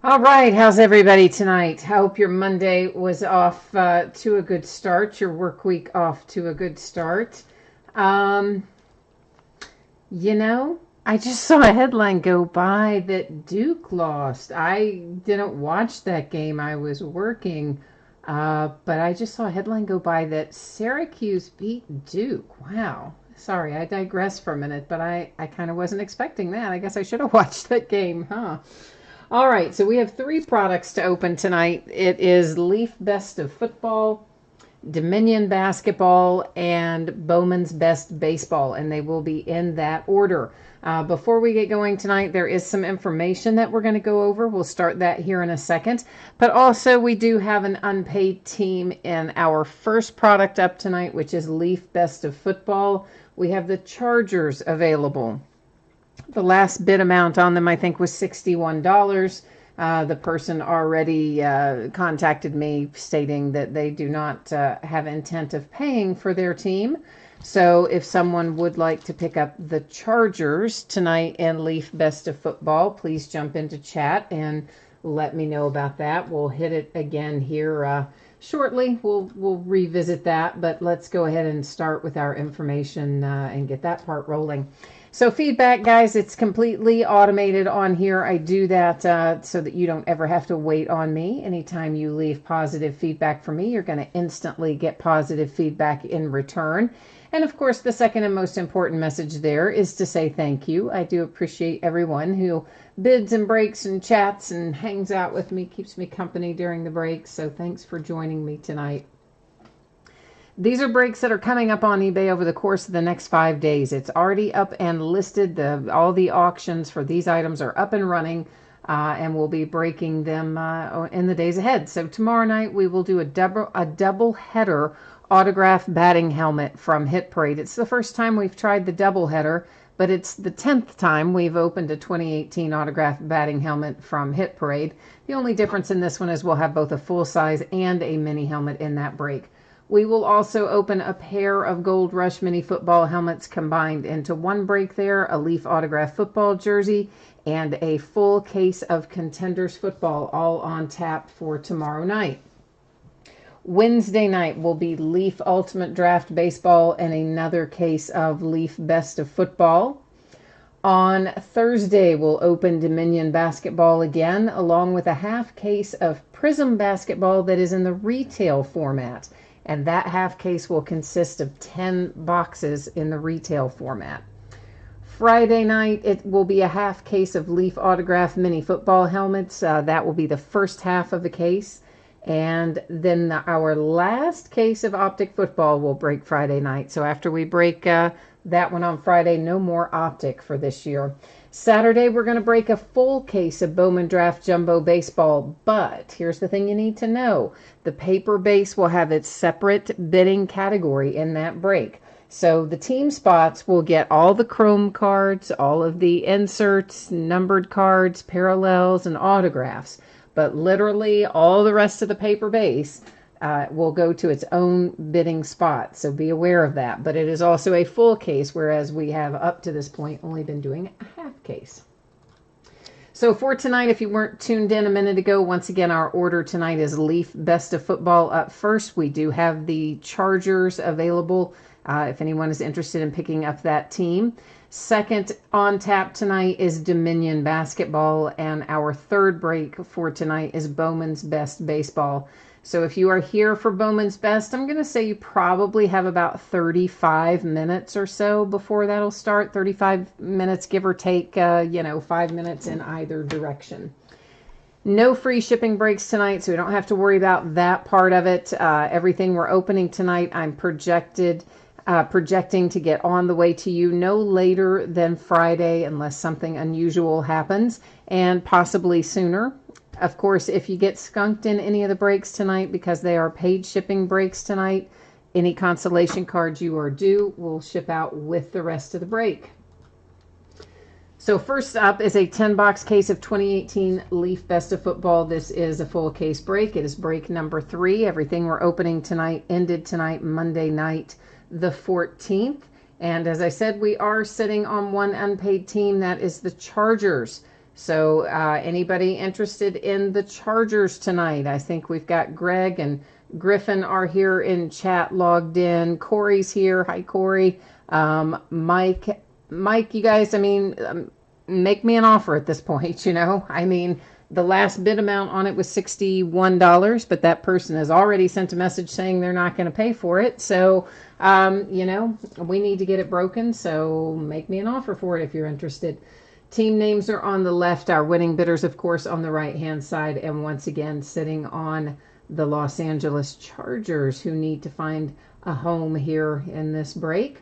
All right, how's everybody tonight? I hope your Monday was off to a good start, your work week off to a good start. Um, you know, I just saw a headline go by that Duke lost. I didn't watch that game, I was working, but I just saw a headline go by that Syracuse beat Duke. Wow. Sorry, I digress for a minute, but I kind of wasn't expecting that. I guess I should have watched that game, huh? All right, so we have three products to open tonight. It is Leaf Best of Football, Dominion Basketball, and Bowman's Best Baseball, and they will be in that order. Before we get going tonight, there is some information that we're going to go over. We'll start that here in a second. But also, we do have an unpaid team in our first product up tonight, which is Leaf Best of Football. We have the Chargers available. The last bid amount on them, I think, was $61. The person already contacted me stating that they do not have intent of paying for their team. So if someone would like to pick up the Chargers tonight in Leaf Best of Football, please jump into chat and let me know about that. We'll hit it again here shortly. We'll revisit that, but let's go ahead and start with our information and get that part rolling. So feedback, guys, it's completely automated on here. I do that so that you don't ever have to wait on me. Anytime you leave positive feedback for me, you're going to instantly get positive feedback in return. And of course, the second and most important message there is to say thank you. I do appreciate everyone who bids and breaks and chats and hangs out with me, keeps me company during the breaks. So thanks for joining me tonight. These are breaks that are coming up on eBay over the course of the next 5 days. It's already up and listed. All the auctions for these items are up and running, and we'll be breaking them in the days ahead. So tomorrow night we will do a double header autograph batting helmet from Hit Parade. It's the first time we've tried the double header, but it's the 10th time we've opened a 2018 autograph batting helmet from Hit Parade. The only difference in this one is we'll have both a full size and a mini helmet in that break. We will also open a pair of Gold Rush mini football helmets combined into one break there, a Leaf autograph football jersey, and a full case of Contenders football, all on tap for tomorrow night. Wednesday night will be Leaf Ultimate Draft Baseball and another case of Leaf Best of Football. On Thursday, we'll open Dominion Basketball again, along with a half case of Prism Basketball that is in the retail format. And that half case will consist of 10 boxes in the retail format. Friday night, it will be a half case of Leaf Autograph mini football helmets. That will be the first half of the case. And then our last case of Optic football will break Friday night. So after we break that one on Friday, no more Optic for this year. Saturday, we're going to break a full case of Bowman Draft Jumbo Baseball, but here's the thing you need to know. The paper base will have its separate bidding category in that break. So the team spots will get all the chrome cards, all of the inserts, numbered cards, parallels, and autographs. But literally all the rest of the paper base will go to its own bidding spot. So be aware of that. But it is also a full case, whereas we have up to this point only been doing a half case. So for tonight, if you weren't tuned in a minute ago, once again, our order tonight is Leaf Best of Football up first. We do have the Chargers available if anyone is interested in picking up that team. Second on tap tonight is Dominion Basketball, and our third break for tonight is Bowman's Best Baseball. So if you are here for Bowman's Best, I'm going to say you probably have about 35 minutes or so before that'll start. 35 minutes, give or take, 5 minutes in either direction. No free shipping breaks tonight, so we don't have to worry about that part of it. Everything we're opening tonight, I'm projecting to get on the way to you no later than Friday unless something unusual happens, and possibly sooner. Of course, if you get skunked in any of the breaks tonight, because they are paid shipping breaks tonight, any consolation cards you are due will ship out with the rest of the break. So first up is a 10-box case of 2018 Leaf Best of Football. This is a full case break. It is break number 3. Everything we're opening tonight ended tonight, Monday night, the 14th. And as I said, we are sitting on one unpaid team. That is the Chargers. So anybody interested in the Chargers tonight? I think we've got Greg and Griffin are here in chat logged in. Corey's here. Hi, Corey. Mike, you guys, I mean, make me an offer at this point, you know. I mean, the last bid amount on it was $61, but that person has already sent a message saying they're not going to pay for it. So, you know, we need to get it broken. So make me an offer for it if you're interested. Team names are on the left. Our winning bidders, of course, on the right-hand side. And once again, sitting on the Los Angeles Chargers, who need to find a home here in this break.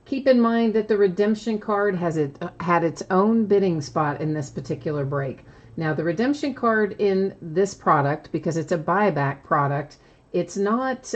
Keep in mind that the redemption card had its own bidding spot in this particular break. Now, the redemption card in this product, because it's a buyback product, it's not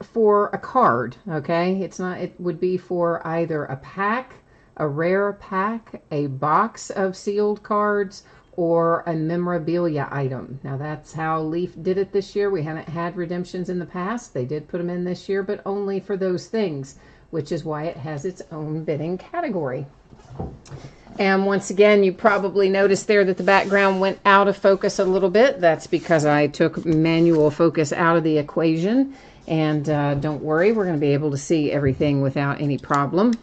for a card, okay? It's not. It would be for either a pack, a rare pack, a box of sealed cards, or a memorabilia item. Now, that's how Leaf did it this year. We haven't had redemptions in the past. They did put them in this year, but only for those things, which is why it has its own bidding category. And once again, you probably noticed there that the background went out of focus a little bit. That's because I took manual focus out of the equation. And don't worry, we're going to be able to see everything without any problem.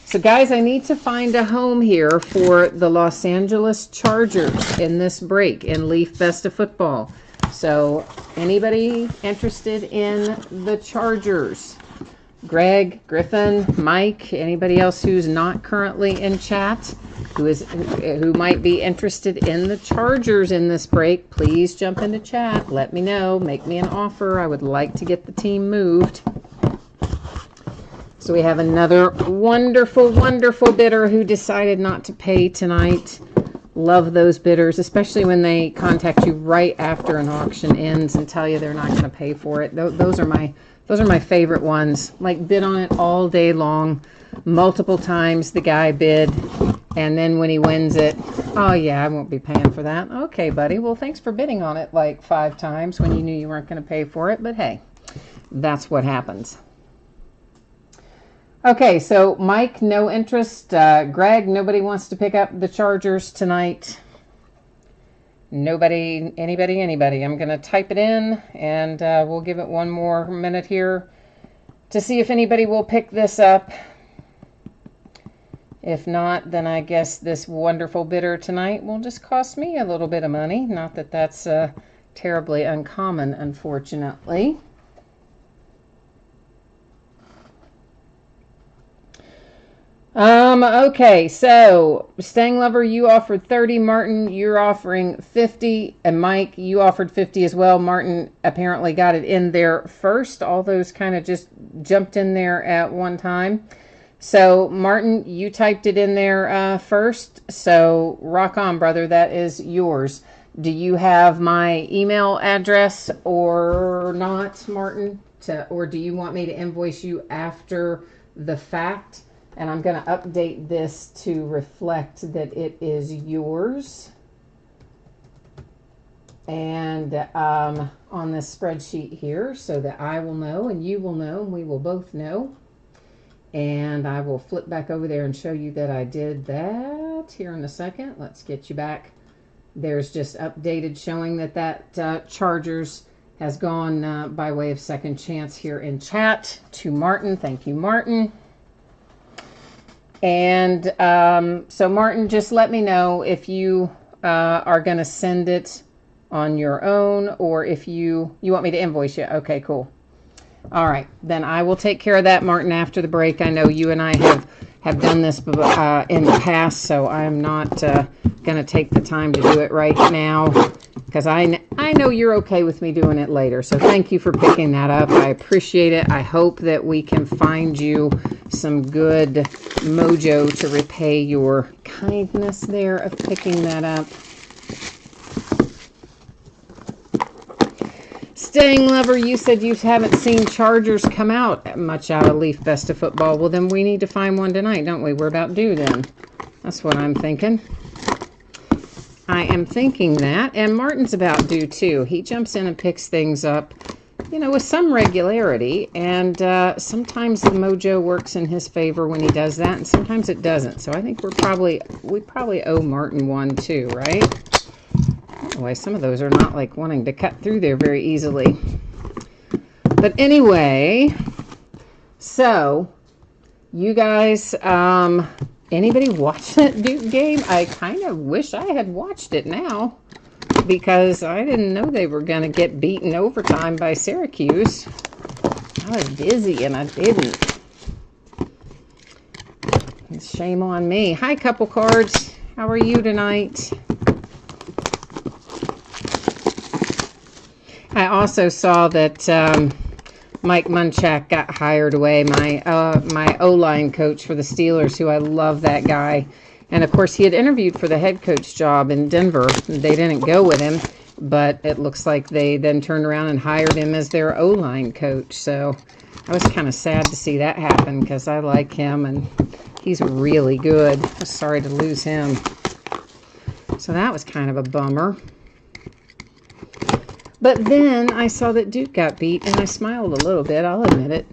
So guys, I need to find a home here for the Los Angeles Chargers in this break in Leaf Best of Football. So anybody interested in the Chargers? Greg, Griffin, Mike, anybody else who's not currently in chat, who might be interested in the Chargers in this break, please jump into chat. Let me know. Make me an offer. I would like to get the team moved. So we have another wonderful, wonderful bidder who decided not to pay tonight. Love those bidders, especially when they contact you right after an auction ends and tell you they're not going to pay for it. Those are my favorite ones. Like, bid on it all day long, multiple times the guy bid, and then when he wins it, oh yeah, I won't be paying for that. Okay, buddy, well, thanks for bidding on it like 5 times when you knew you weren't going to pay for it, but hey, that's what happens. Okay, so Mike, no interest. Greg, nobody wants to pick up the Chargers tonight. Nobody, anybody. I'm going to type it in, and we'll give it one more minute here to see if anybody will pick this up. If not, then I guess this wonderful bidder tonight will just cost me a little bit of money. Not that that's terribly uncommon, unfortunately. Okay, so Stang Lover, you offered 30. Martin, you're offering 50. And Mike, you offered 50 as well. Martin apparently got it in there first. All those kind of just jumped in there at one time. So Martin, you typed it in there first. So rock on, brother. That is yours. Do you have my email address or not, Martin? Or do you want me to invoice you after the fact? And I'm going to update this to reflect that it is yours. And on this spreadsheet here, so that I will know and you will know and we will both know. And I will flip back over there and show you that I did that here in a second. Let's get you back. There's just updated showing that Chargers has gone by way of second chance here in chat to Martin. Thank you, Martin. And so, Martin, just let me know if you are going to send it on your own or if you want me to invoice you. Okay, cool. All right, then I will take care of that, Martin, after the break. I know you and I have done this in the past, so I'm not going to take the time to do it right now because I know you're okay with me doing it later. So thank you for picking that up. I appreciate it. I hope that we can find you some good mojo to repay your kindness there of picking that up. Staying Lover, you said you haven't seen Chargers come out much out of Leaf Best of Football. Well, then we need to find one tonight, don't we? We're about due then. That's what I'm thinking. I am thinking that. And Martin's about due too. He jumps in and picks things up with some regularity, and sometimes the mojo works in his favor when he does that, and sometimes it doesn't. So I think we probably owe Martin one too, right? Anyway, some of those are not like wanting to cut through there very easily. But anyway, so you guys, anybody watch that Duke game? I kind of wish I had watched it now, because I didn't know they were going to get beaten overtime by Syracuse. I was busy and I didn't. Shame on me. Hi, Couple Cards. How are you tonight? I also saw that Mike Munchak got hired away, my O-line coach for the Steelers, who I love that guy. And, of course, he had interviewed for the head coach job in Denver. They didn't go with him, but it looks like they then turned around and hired him as their O-line coach. So I was kind of sad to see that happen, because I like him, and he's really good. I was sorry to lose him. So that was kind of a bummer. But then I saw that Duke got beat, and I smiled a little bit, I'll admit it.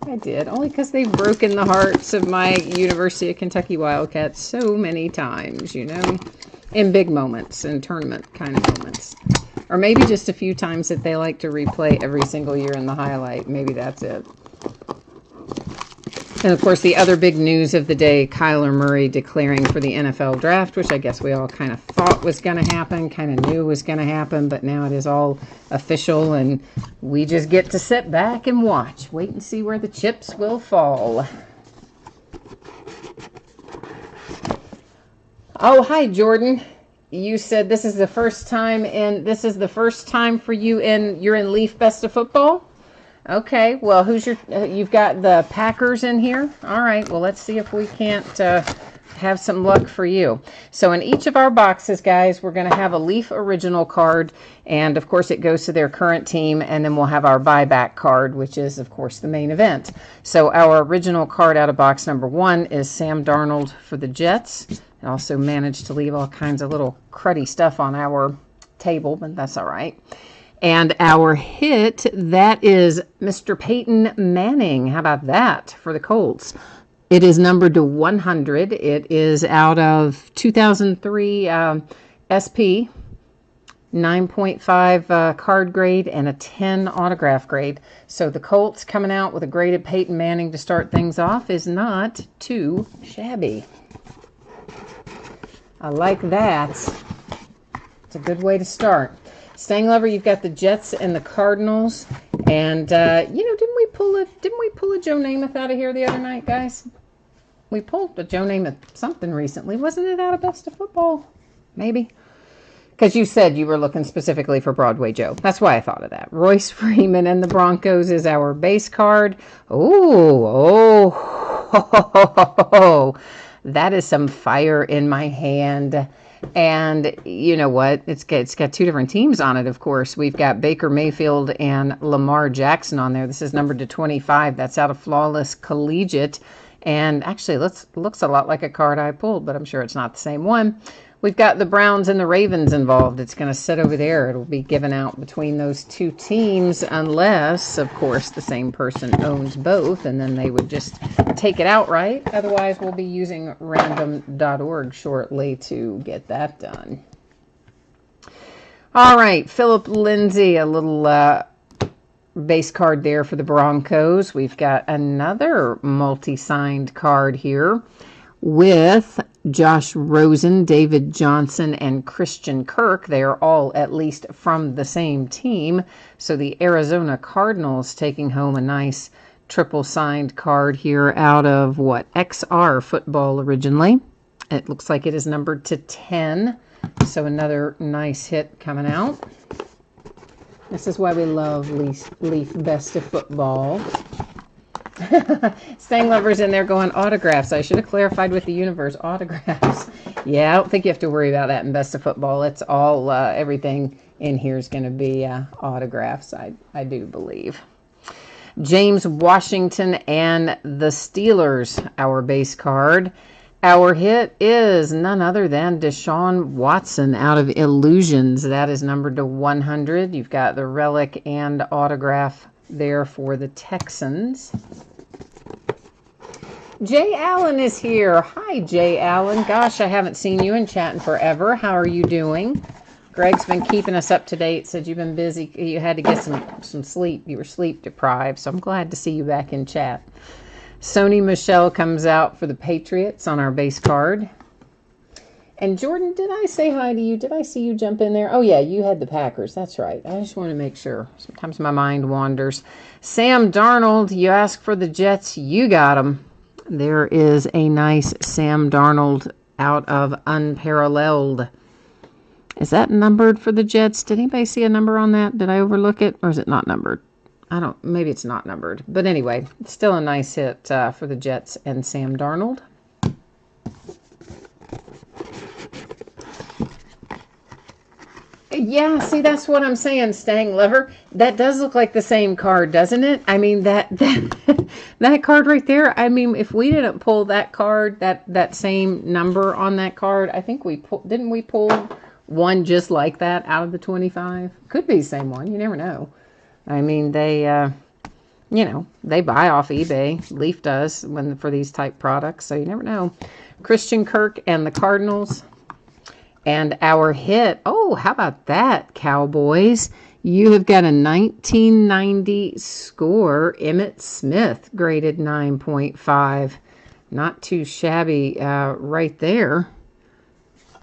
I did, only because they've broken the hearts of my University of Kentucky Wildcats so many times, in big moments, in tournament kind of moments. Or maybe just a few times that they like to replay every single year in the highlight. Maybe that's it. And, of course, the other big news of the day, Kyler Murray declaring for the NFL draft, which I guess we all kind of thought was going to happen, kind of knew was going to happen, but now it is all official, and we just get to sit back and watch. Wait and see where the chips will fall. Oh, hi, Jordan. You said this is the first time, and this is the first time for you you're in Leaf Best of Football? Okay, well, you've got the Packers in here? All right, well, let's see if we can't have some luck for you. So in each of our boxes, guys, we're going to have a Leaf original card, and, of course, it goes to their current team, and then we'll have our buyback card, which is, of course, the main event. So our original card out of box number 1 is Sam Darnold for the Jets. I also managed to leave all kinds of little cruddy stuff on our table, but that's all right. And our hit, that is Mr. Peyton Manning. How about that for the Colts? It is numbered to 100. It is out of 2003 SP, 9.5 card grade, and a 10 autograph grade. So the Colts coming out with a graded Peyton Manning to start things off is not too shabby. I like that. It's a good way to start. Staying Lover, you've got the Jets and the Cardinals, and didn't we pull a Joe Namath out of here the other night, guys? We pulled a Joe Namath something recently, wasn't it? Out of Best of Football, maybe, because you said you were looking specifically for Broadway Joe. That's why I thought of that. Royce Freeman and the Broncos is our base card. Oh, that is some fire in my hand. And you know what? It's got two different teams on it, of course. We've got Baker Mayfield and Lamar Jackson on there. This is numbered to 25. That's out of Flawless Collegiate. And actually, looks a lot like a card I pulled, but I'm sure it's not the same one. We've got the Browns and the Ravens involved. It's going to sit over there. It'll be given out between those two teams unless, of course, the same person owns both, and then they would just take it outright. Otherwise, we'll be using random.org shortly to get that done. All right, Philip Lindsay, a little base card there for the Broncos. We've got another multi-signed card here with Josh Rosen, David Johnson, and Christian Kirk. They are all at least from the same team. So the Arizona Cardinals taking home a nice triple signed card here out of XR Football originally. It looks like it is numbered to 10. So another nice hit coming out. This is why we love Leaf Best of Football. Staying Lovers in there going autographs. I should have clarified with the universe. Autographs. Yeah, I don't think you have to worry about that in Best of Football. It's all, everything in here is going to be autographs, I do believe. James Washington and the Steelers, our base card. Our hit is none other than Deshaun Watson out of Illusions. That is numbered to 100. You've got the relic and autograph there for the Texans. Jay Allen is here. Hi, Jay Allen. Gosh, I haven't seen you in chat in forever. How are you doing? Greg's been keeping us up to date. Said you've been busy. You had to get some sleep. You were sleep deprived. So I'm glad to see you back in chat. Sony Michelle comes out for the Patriots on our base card. And Jordan, did I say hi to you? Did I see you jump in there? Oh, yeah, you had the Packers. That's right. I just want to make sure. Sometimes my mind wanders. Sam Darnold, you asked for the Jets. You got them. There is a nice Sam Darnold out of Unparalleled. Is that numbered for the Jets? Did anybody see a number on that? Did I overlook it? Or is it not numbered? Maybe it's not numbered. But anyway, it's still a nice hit for the Jets and Sam Darnold. Yeah, see, that's what I'm saying, Stang Lover. That does look like the same card, doesn't it? I mean, that card right there, I mean, if we didn't pull that card, that same number on that card, I think didn't we pull one just like that out of the 25? Could be the same one. You never know. I mean, they buy off eBay. Leaf does for these type products, so you never know. Christian Kirk and the Cardinals. And our hit, oh, how about that, Cowboys? You have got a 1990 score, Emmitt Smith, graded 9.5. Not too shabby right there.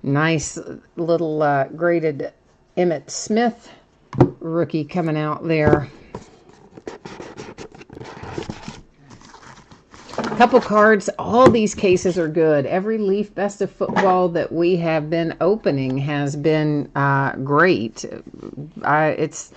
Nice little graded Emmitt Smith rookie coming out there. Couple cards. All these cases are good. Every Leaf Best of Football that we have been opening has been great. It's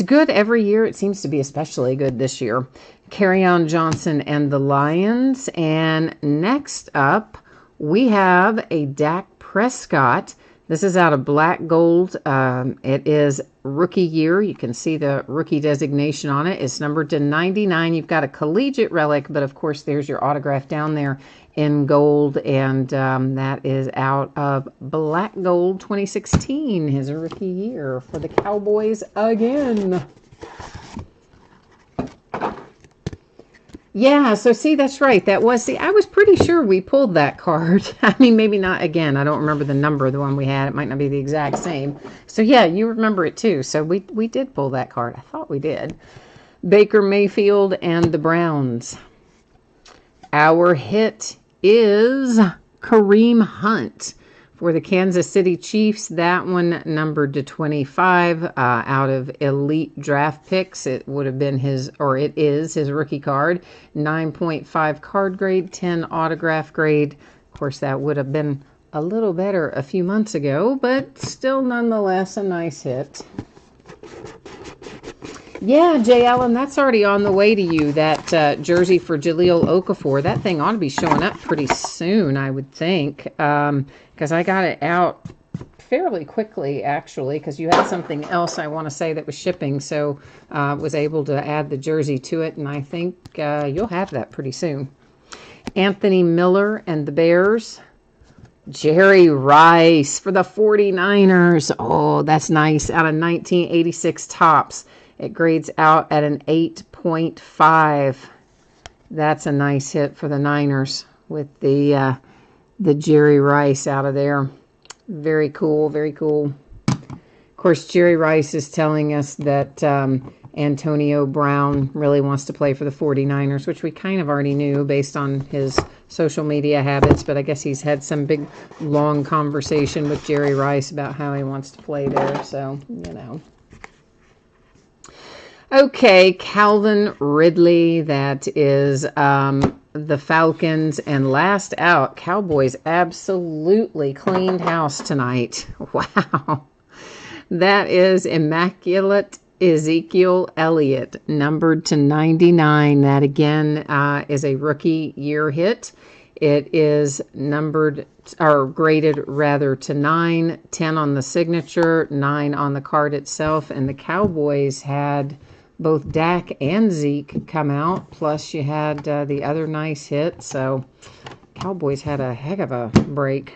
good every year. It seems to be especially good this year. Kerryon Johnson and the Lions. And next up, we have a Dak Prescott. This is out of Black Gold. It is rookie year. You can see the rookie designation on it. It's numbered to 99. You've got a collegiate relic, but of course there's your autograph down there in gold, and that is out of Black Gold 2016, his rookie year for the Cowboys again. Yeah, so see, that's right. I was pretty sure we pulled that card. I mean, maybe not again. I don't remember the number of the one we had. It might not be the exact same. So yeah, you remember it too. So we did pull that card. I thought we did. Baker Mayfield and the Browns. Our hit is Kareem Hunt for the Kansas City Chiefs. That one numbered to 25 out of Elite Draft Picks. It would have been it is his rookie card. 9.5 card grade, 10 autograph grade. Of course, that would have been a little better a few months ago, but still nonetheless a nice hit. Yeah, Jay Allen, that's already on the way to you, that jersey for Jaleel Okafor. That thing ought to be showing up pretty soon, I would think, because I got it out fairly quickly, actually, because you had something else I want to say that was shipping, so was able to add the jersey to it, and I think you'll have that pretty soon. Anthony Miller and the Bears. Jerry Rice for the 49ers. Oh, that's nice. Out of 1986 Topps. It grades out at an 8.5. That's a nice hit for the Niners with the Jerry Rice out of there. Very cool, very cool. Of course, Jerry Rice is telling us that Antonio Brown really wants to play for the 49ers, which we kind of already knew based on his social media habits, but I guess he's had some big, long conversation with Jerry Rice about how he wants to play there, so, you know. Okay, Calvin Ridley, that is the Falcons. And last out, Cowboys absolutely cleaned house tonight. Wow. That is Immaculate Ezekiel Elliott, numbered to 99. That, again, is a rookie year hit. It is numbered, or graded rather, to 9, 10 on the signature, 9 on the card itself. And the Cowboys had both Dak and Zeke come out, plus you had the other nice hit. So Cowboys had a heck of a break.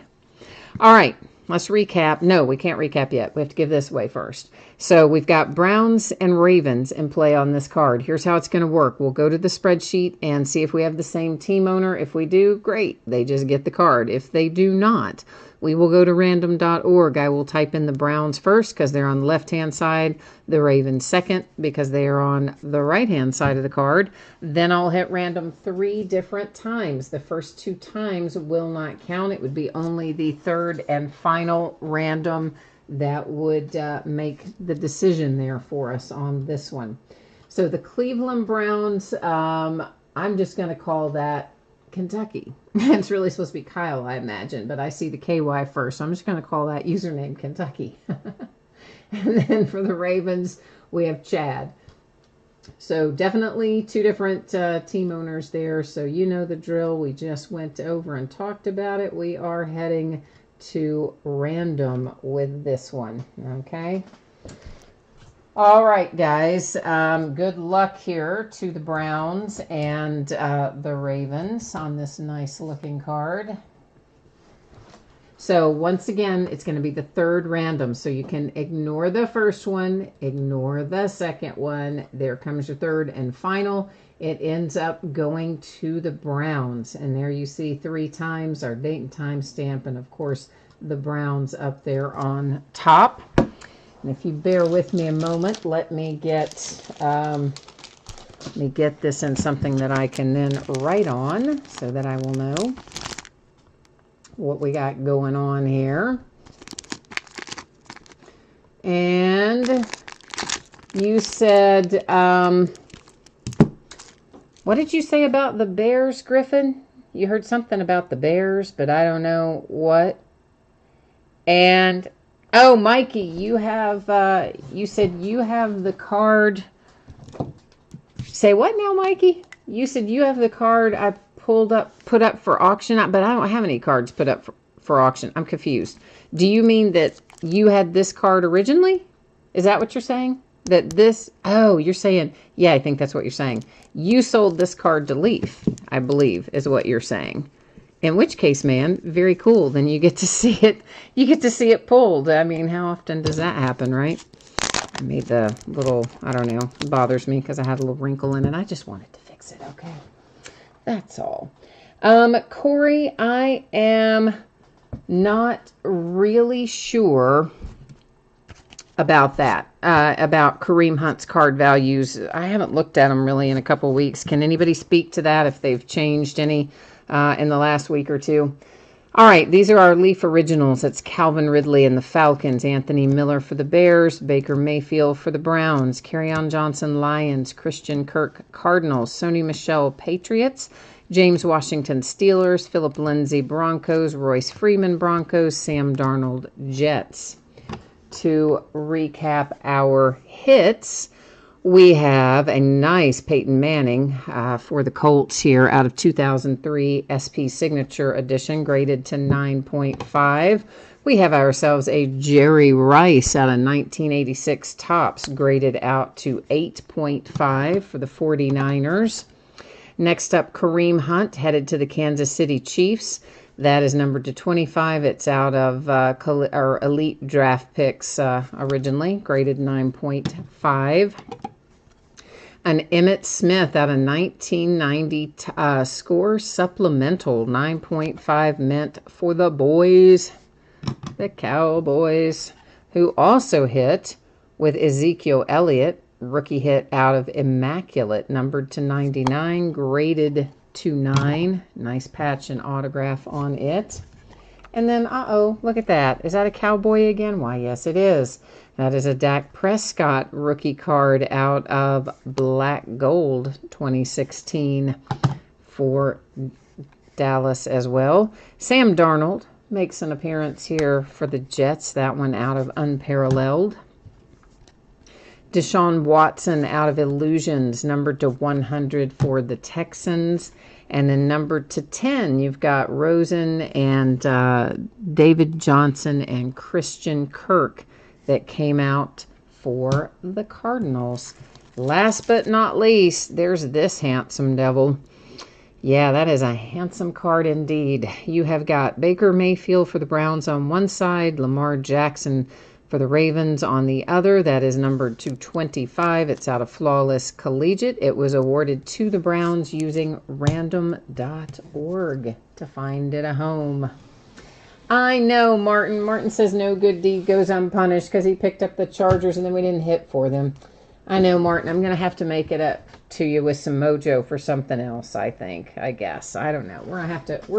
All right, let's recap. No, we can't recap yet. We have to give this away first. So we've got Browns and Ravens in play on this card. Here's how it's going to work. We'll go to the spreadsheet and see if we have the same team owner. If we do, great. They just get the card. If they do not, we will go to random.org. I will type in the Browns first because they're on the left-hand side, the Ravens second because they are on the right-hand side of the card. Then I'll hit random 3 different times. The first 2 times will not count. It would be only the third and final random that would make the decision there for us on this one. So the Cleveland Browns, I'm just going to call that Kentucky. It's really supposed to be Kyle, I imagine, but I see the KY first, so I'm just going to call that username Kentucky. And then for the Ravens, we have Chad. So definitely 2 different team owners there, so you know the drill. We just went over and talked about it. We are heading to random with this one, okay? All right, guys, good luck here to the Browns and the Ravens on this nice looking card. So once again, it's going to be the third random, so you can ignore the first one, ignore the second one. There comes your third and final. It ends up going to the Browns, and there you see 3 times our date and time stamp, and of course the Browns up there on top. And if you bear with me a moment, let me get this in something that I can then write on so that I will know what we got going on here. And you said, what did you say about the Bears, Griffin? You heard something about the Bears, but I don't know what. And oh, Mikey, you have, you said you have the card. Say what now, Mikey? You said you have the card I put up for auction, but I don't have any cards put up for auction. I'm confused. Do you mean that you had this card originally? Is that what you're saying? That this, oh, you're saying, yeah, I think that's what you're saying. You sold this card to Leaf, I believe, is what you're saying. In which case, man, very cool. Then you get to see it. You get to see it pulled. I mean, how often does that happen, right? I made the little, I don't know, it bothers me because I had a little wrinkle in it. I just wanted to fix it, okay? That's all. Corey, I am not really sure about that, about Kareem Hunt's card values. I haven't looked at them really in a couple of weeks. Can anybody speak to that if they've changed any in the last week or two? All right, these are our Leaf Originals. It's Calvin Ridley and the Falcons, Anthony Miller for the Bears, Baker Mayfield for the Browns, Kerryon Johnson Lions, Christian Kirk Cardinals, Sony Michel Patriots, James Washington Steelers, Philip Lindsay Broncos, Royce Freeman Broncos, Sam Darnold Jets. To recap our hits, we have a nice Peyton Manning for the Colts here out of 2003 SP Signature Edition, graded to 9.5. We have ourselves a Jerry Rice out of 1986 Topps, graded out to 8.5 for the 49ers. Next up, Kareem Hunt, headed to the Kansas City Chiefs. That is numbered to 25. It's out of our Elite Draft Picks originally, graded 9.5. An Emmitt Smith out of 1990 Score Supplemental, 9.5 meant for the boys, the Cowboys, who also hit with Ezekiel Elliott, rookie hit out of Immaculate, numbered to 99, graded to 9. Nice patch and autograph on it. And then, uh-oh, look at that. Is that a Cowboy again? Why, yes, it is. That is a Dak Prescott rookie card out of Black Gold 2016 for Dallas as well. Sam Darnold makes an appearance here for the Jets. That one out of Unparalleled. Deshaun Watson out of Illusions, numbered to 100 for the Texans. And then numbered to 10, you've got Rosen and David Johnson and Christian Kirk that came out for the Cardinals. Last but not least, there's this handsome devil. Yeah, that is a handsome card indeed. You have got Baker Mayfield for the Browns on one side, Lamar Jackson for the Ravens on the other. That is numbered 225. It's out of Flawless Collegiate. It was awarded to the Browns using random.org to find it a home. I know, Martin. Martin says no good deed goes unpunished because he picked up the Chargers and then we didn't hit for them. I know, Martin. I'm going to have to make it up to you with some mojo for something else, I guess. I don't know. We're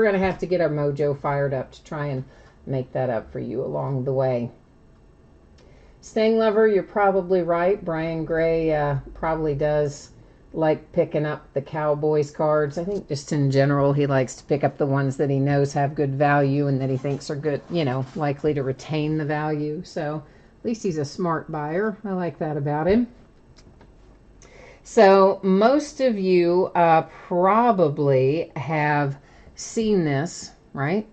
going to have to get our mojo fired up to try and make that up for you along the way. Staying Lover, you're probably right. Brian Gray probably does like picking up the Cowboys cards. I think just in general, he likes to pick up the ones that he knows have good value and that he thinks are good, likely to retain the value. So at least he's a smart buyer. I like that about him. So most of you probably have seen this, right?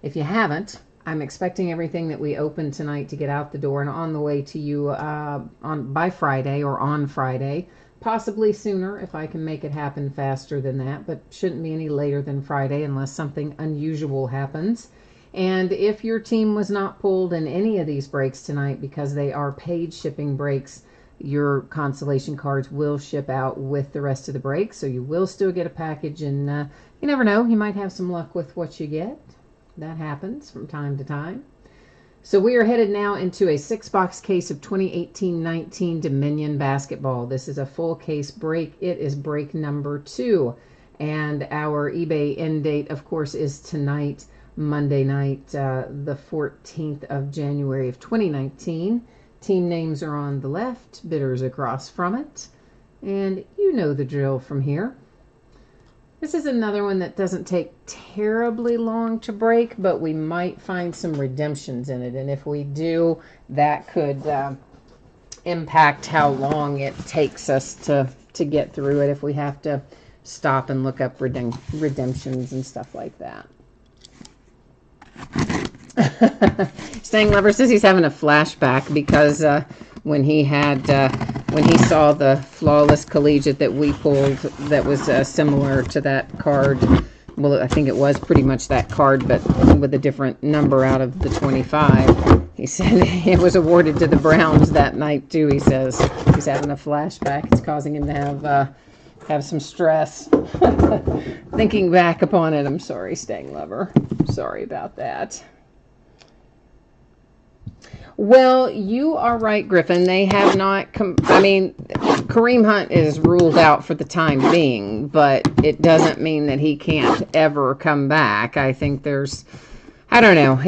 If you haven't, I'm expecting everything that we open tonight to get out the door and on the way to you by Friday or on Friday, possibly sooner if I can make it happen faster than that, but shouldn't be any later than Friday unless something unusual happens. And if your team was not pulled in any of these breaks tonight because they are paid shipping breaks, your consolation cards will ship out with the rest of the break, so you will still get a package, and you never know, you might have some luck with what you get. That happens from time to time. So we are headed now into a 6-box case of 2018-19 Dominion basketball. This is a full case break. It is break number 2, and our eBay end date, of course, is tonight, Monday night, the 14th of January of 2019. Team names are on the left, bidders across from it, and you know the drill from here. This is another one that doesn't take terribly long to break, but we might find some redemptions in it, and if we do, that could impact how long it takes us to get through it if we have to stop and look up redemptions and stuff like that. Staying Lover says he's having a flashback because when he saw the Flawless Collegiate that we pulled that was similar to that card. Well, I think it was pretty much that card, but with a different number out of the 25. He said it was awarded to the Browns that night too. He says he's having a flashback. It's causing him to have some stress. Thinking back upon it, I'm sorry, Staying Lover. Sorry about that. Well, you are right, Griffin. They have not Kareem Hunt is ruled out for the time being, but it doesn't mean that he can't ever come back. I think I don't know.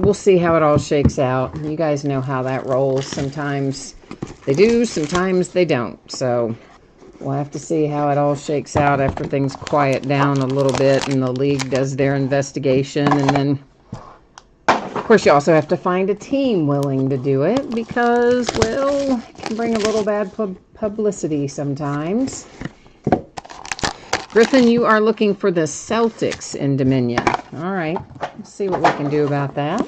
We'll see how it all shakes out. You guys know how that rolls. Sometimes they do, sometimes they don't. So we'll have to see how it all shakes out after things quiet down a little bit and the league does their investigation. And then, of course, you also have to find a team willing to do it because, well, it can bring a little bad publicity sometimes. Griffin, you are looking for the Celtics in Dominion. All right, let's see what we can do about that.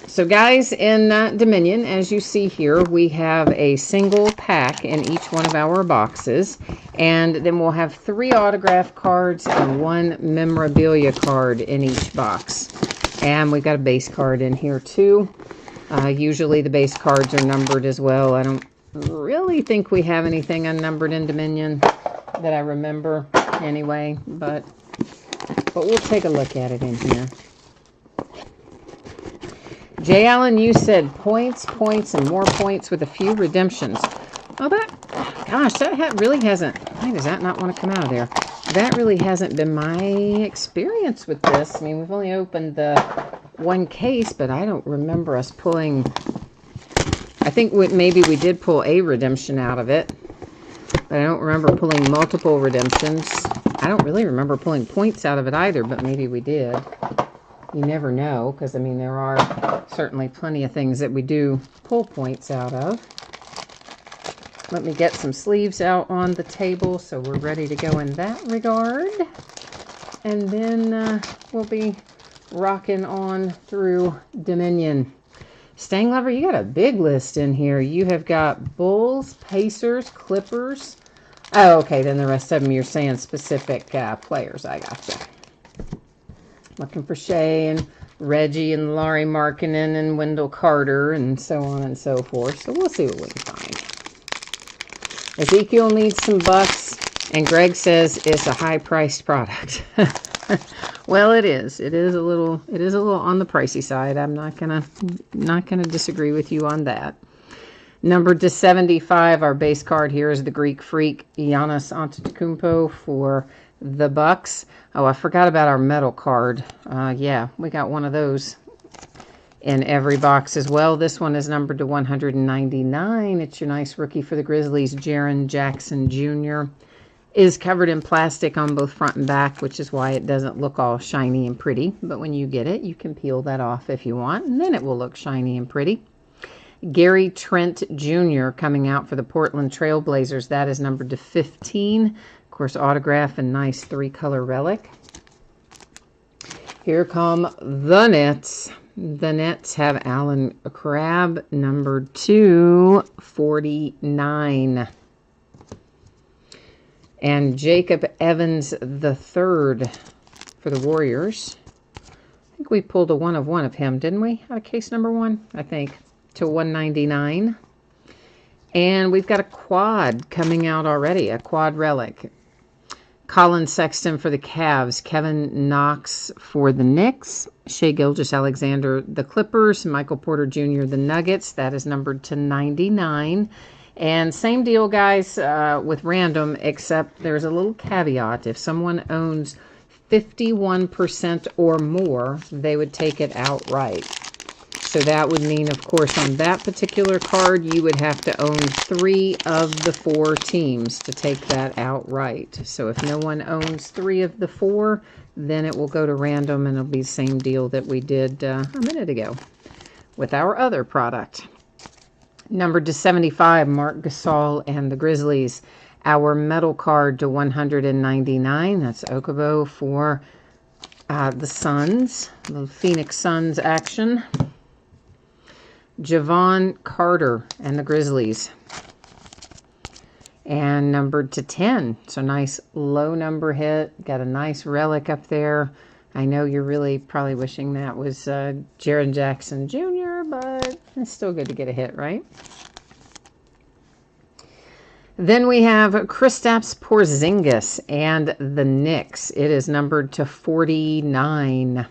So, guys, in Dominion, as you see here, we have a single pack in each one of our boxes. And then we'll have 3 autograph cards and 1 memorabilia card in each box. And we've got a base card in here, too. Usually the base cards are numbered as well. I don't really think we have anything unnumbered in Dominion that I remember anyway. But we'll take a look at it in here. Jay Allen, you said points, and more points with a few redemptions. Oh, that really hasn't. Why does that not want to come out of there? That really hasn't been my experience with this. I mean, we've only opened the 1 case, but I don't remember us pulling. I think maybe we did pull a redemption out of it, but I don't remember pulling multiple redemptions. I don't really remember pulling points out of it either, but maybe we did. You never know, because, I mean, there are certainly plenty of things that we do pull points out of. Let me get some sleeves out on the table so we're ready to go in that regard. And then we'll be rocking on through Dominion. Staying Lover, you got a big list in here. You have got Bulls, Pacers, Clippers, Oh, okay. Then the rest of them, you're saying specific players. I gotcha. Looking for Shea and Reggie and Laurie Markkinen and Wendell Carter and so on and so forth. So we'll see what we can find. Ezekiel needs some bucks, and Greg says it's a high-priced product. Well, it is. It is a little on the pricey side. I'm not gonna disagree with you on that. Numbered to 75, our base card here is the Greek Freak, Giannis Antetokounmpo for the Bucks. Oh, I forgot about our metal card. Yeah, we got one of those in every box as well. This one is numbered to 199. It's your nice rookie for the Grizzlies, Jaren Jackson Jr. Is covered in plastic on both front and back, which is why it doesn't look all shiny and pretty. But when you get it, you can peel that off if you want, and then it will look shiny and pretty. Gary Trent Jr. coming out for the Portland Trail Blazers. That is numbered to 15. Of course, autograph and nice 3-color relic. Here come the Nets. The Nets have Alan Crabb, numbered to 49. And Jacob Evans III for the Warriors. I think we pulled a 1 of 1 of him, didn't we? Out of case number 1, I think, to 199. And we've got a quad coming out already, a quad relic. Colin Sexton for the Cavs, Kevin Knox for the Knicks, Shai Gilgeous-Alexander, the Clippers, Michael Porter Jr., the Nuggets. That is numbered to 99. And same deal, guys, with random, except there's a little caveat. If someone owns 51% or more, they would take it outright. So that would mean, of course, on that particular card, you would have to own 3 of the 4 teams to take that outright. So if no one owns 3 of the 4, then it will go to random, and it'll be the same deal that we did a minute ago with our other product. Numbered to 75, Marc Gasol and the Grizzlies. Our metal card to 199. That's Okubo for the Suns. The Phoenix Suns action. Javon Carter and the Grizzlies. And numbered to 10. So nice low number hit. Got a nice relic up there. I know you're really probably wishing that was Jaren Jackson Jr., but it's still good to get a hit, right? Then we have Kristaps Porzingis and the Knicks. It is numbered to 49.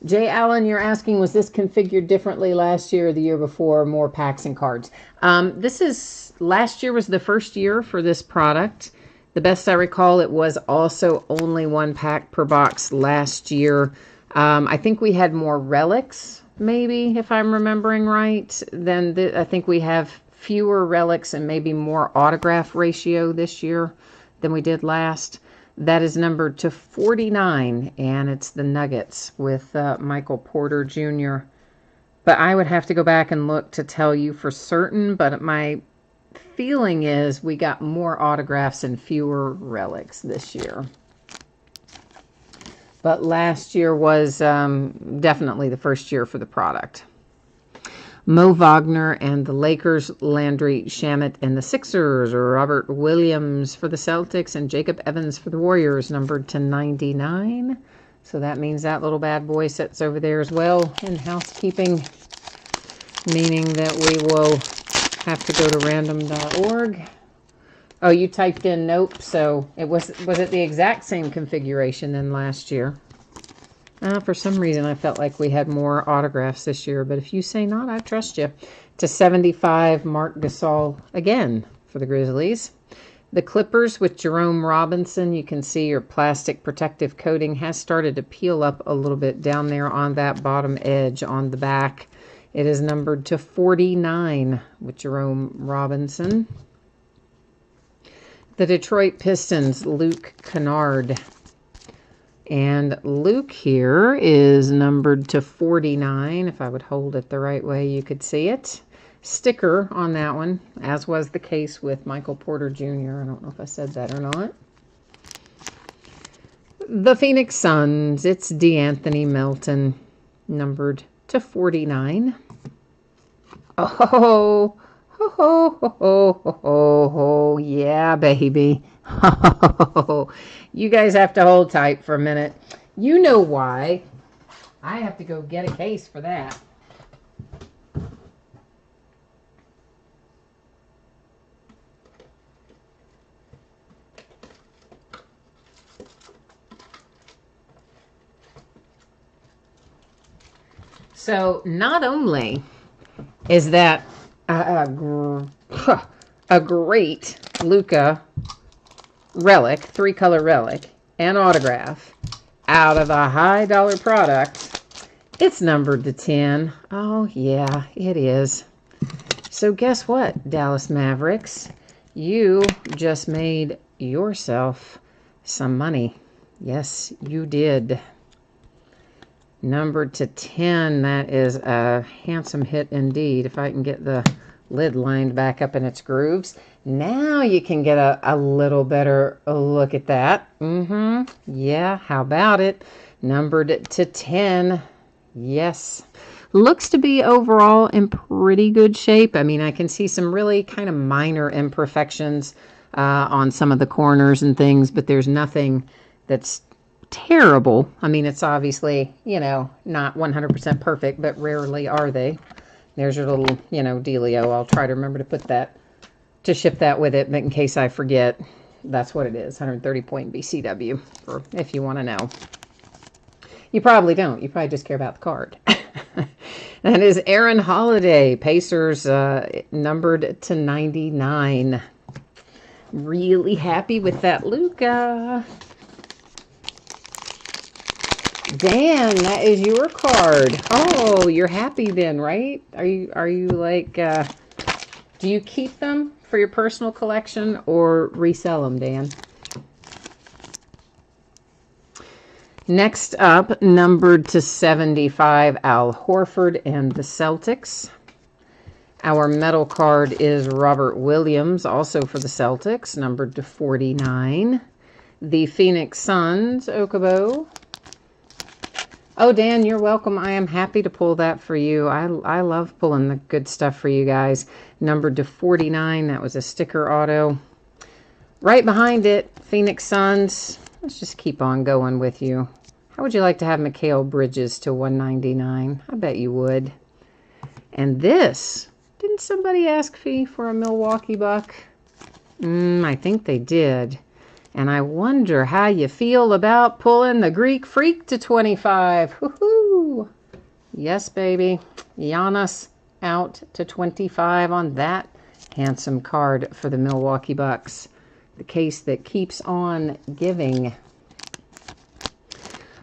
Jay Allen, you're asking, was this configured differently last year or the year before? More packs and cards. Last year was the first year for this product. The best I recall, it was also only 1 pack per box last year. I think we had more relics, maybe, if I'm remembering right. I think we have fewer relics and maybe more autograph ratio this year than we did last. That is numbered to 49, and it's the Nuggets with Michael Porter Jr. But I would have to go back and look to tell you for certain, but my feeling is we got more autographs and fewer relics this year. But last year was definitely the first year for the product. Mo Wagner and the Lakers, Landry Shamet and the Sixers, Robert Williams for the Celtics, and Jacob Evans for the Warriors, numbered to 99. So that means that little bad boy sits over there as well in housekeeping, meaning that we will have to go to random.org. Oh, you typed in nope, so was it the exact same configuration than last year? For some reason, I felt like we had more autographs this year, but if you say not, I trust you. To 75, Marc Gasol again for the Grizzlies. The Clippers with Jerome Robinson. You can see your plastic protective coating has started to peel up a little bit down there on that bottom edge on the back. It is numbered to 49 with Jerome Robinson. The Detroit Pistons, Luke Kennard. And Luke here is numbered to 49. If I would hold it the right way, you could see it. Sticker on that one, as was the case with Michael Porter Jr. I don't know if I said that or not. The Phoenix Suns, it's DeAnthony Melton, numbered to 49. Oh, ho, ho, ho, ho, ho, ho. Yeah, baby. You guys have to hold tight for a minute. You know why. I have to go get a case for that. So not only is that a great Luca relic, 3-color relic, and autograph out of a high dollar product, it's numbered to 10. Oh yeah, it is. So guess what, Dallas Mavericks? You just made yourself some money. Yes, you did. Numbered to 10, that is a handsome hit indeed. If I can get the lid lined back up in its grooves. Now you can get a little better look at that. Yeah, how about it? Numbered to 10. Yes. Looks to be overall in pretty good shape. I mean, I can see some really kind of minor imperfections on some of the corners and things, but there's nothing that's terrible. I mean, it's obviously, you know, not 100% perfect, but rarely are they. There's your little, you know, dealio. I'll try to remember to put that, to ship that with it, but in case I forget, that's what it is. 130 point BCW, for if you want to know. You probably don't. You probably just care about the card. That is Aaron Holiday, Pacers, numbered to 99. Really happy with that Luca. Dan, that is your card. Oh, you're happy then, right? Are you like, do you keep them for your personal collection or resell them, Dan? Next up, numbered to 75, Al Horford and the Celtics. Our metal card is Robert Williams, also for the Celtics, numbered to 49. The Phoenix Suns, Okubo. Oh, Dan, you're welcome. I am happy to pull that for you. I love pulling the good stuff for you guys. Numbered to 49. That was a sticker auto. Right behind it, Phoenix Suns. Let's just keep on going with you. How would you like to have Mikal Bridges to 199? I bet you would. And this, didn't somebody ask me for a Milwaukee Buck? I think they did. And I wonder how you feel about pulling the Greek Freak to 25. Woohoo! Yes, baby. Giannis out to 25 on that handsome card for the Milwaukee Bucks. The case that keeps on giving.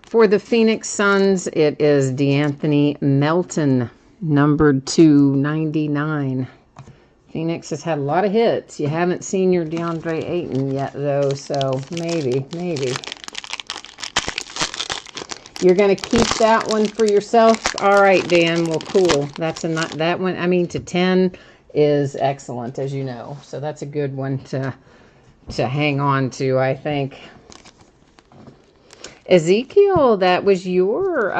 For the Phoenix Suns, it is DeAnthony Melton, numbered to 99. Phoenix has had a lot of hits. You haven't seen your DeAndre Ayton yet, though, so maybe. You're going to keep that one for yourself? All right, Dan. Well, cool. That's that one, I mean, to 10 is excellent, as you know. So that's a good one to hang on to, I think. Ezekiel, that was your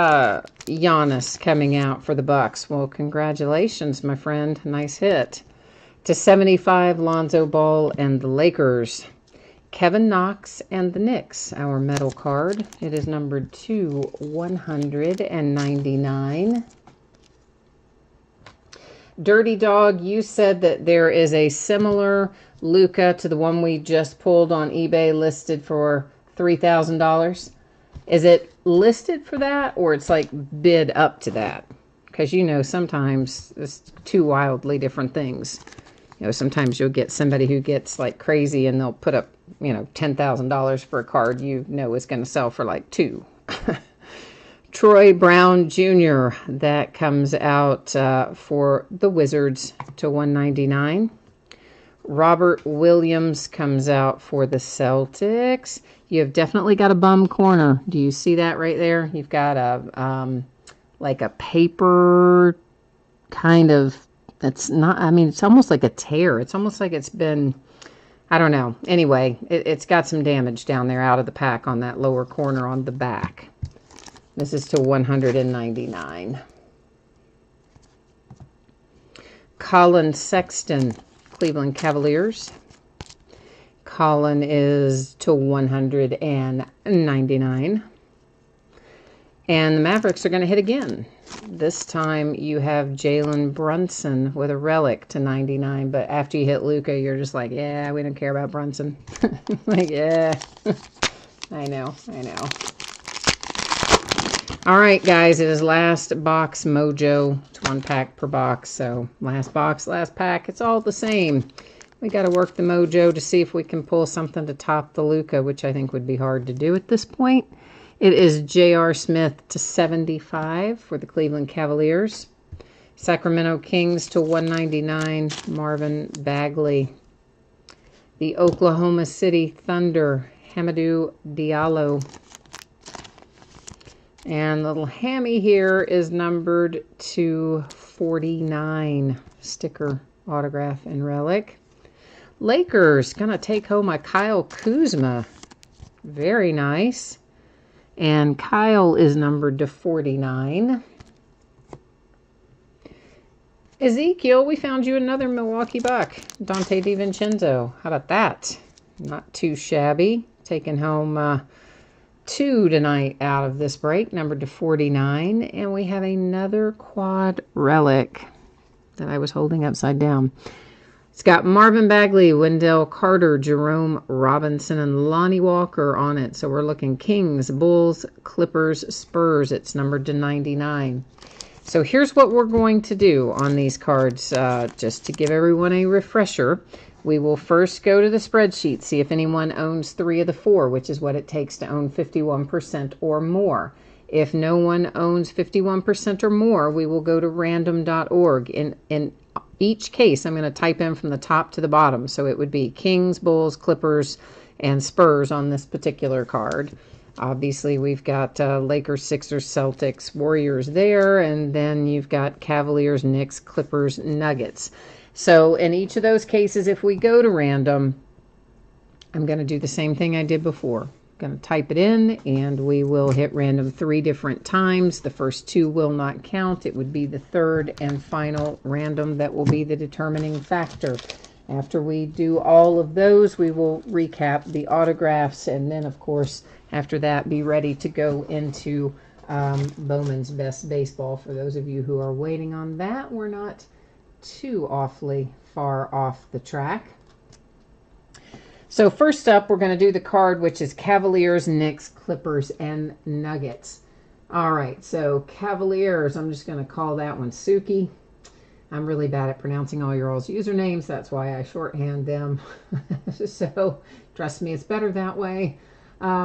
Giannis coming out for the Bucks. Well, congratulations, my friend. Nice hit. To 75, Lonzo Ball and the Lakers. Kevin Knox and the Knicks, our metal card. It is numbered to 199. Dirty Dog, you said that there is a similar Luca to the one we just pulled on eBay, listed for $3,000. Is it listed for that, or it's like bid up to that? Because, you know, sometimes it's two wildly different things. You know, sometimes you'll get somebody who gets like crazy and they'll put up, you know, $10,000 for a card you know is going to sell for like $2,000. Troy Brown Jr., that comes out for the Wizards to 199. Robert Williams comes out for the Celtics. You have definitely got a bum corner. Do you see that right there? You've got a like a paper kind of, it's not, I mean, it's almost like a tear. It's almost like it's been, I don't know. Anyway, it's got some damage down there out of the pack on that lower corner on the back. This is to 199. Colin Sexton, Cleveland Cavaliers. Colin is to 199. And the Mavericks are going to hit again. This time you have Jalen Brunson with a relic to 99. But after you hit Luka, you're just like, yeah, we don't care about Brunson. Like, yeah. I know. All right, guys. It is last box mojo. It's 1 pack per box. So last box, last pack. It's all the same. We got to work the mojo to see if we can pull something to top the Luka, which I think would be hard to do at this point. It is J.R. Smith to 75 for the Cleveland Cavaliers. Sacramento Kings to 199, Marvin Bagley. The Oklahoma City Thunder, Hamidou Diallo. And little Hammy here is numbered to 49, sticker, autograph, and relic. Lakers going to take home a Kyle Kuzma. Very nice. And Kyle is numbered to 49. Ezekiel, we found you another Milwaukee Buck. Dante DiVincenzo. How about that? Not too shabby. Taking home 2 tonight out of this break, numbered to 49. And we have another quad relic that I was holding upside down. It's got Marvin Bagley, Wendell Carter, Jerome Robinson, and Lonnie Walker on it. So we're looking Kings, Bulls, Clippers, Spurs. It's numbered to 99. So here's what we're going to do on these cards. Just to give everyone a refresher, we will first go to the spreadsheet, see if anyone owns 3 of the 4, which is what it takes to own 51% or more. If no one owns 51% or more, we will go to random.org. In each case, I'm going to type in from the top to the bottom. So it would be Kings, Bulls, Clippers, and Spurs on this particular card. Obviously, we've got Lakers, Sixers, Celtics, Warriors there. And then you've got Cavaliers, Knicks, Clippers, Nuggets. So in each of those cases, if we go to random, I'm going to do the same thing I did before. Going to type it in, and we will hit random 3 different times. The first 2 will not count. It would be the third and final random that will be the determining factor. After we do all of those, we will recap the autographs, and then, of course, after that, be ready to go into Bowman's Best Baseball. For those of you who are waiting on that, we're not too awfully far off the track. So first up, we're going to do the card, which is Cavaliers, Knicks, Clippers, and Nuggets. All right, so Cavaliers, I'm just going to call that one Suki. I'm really bad at pronouncing all your all's usernames. That's why I shorthand them. So trust me, it's better that way.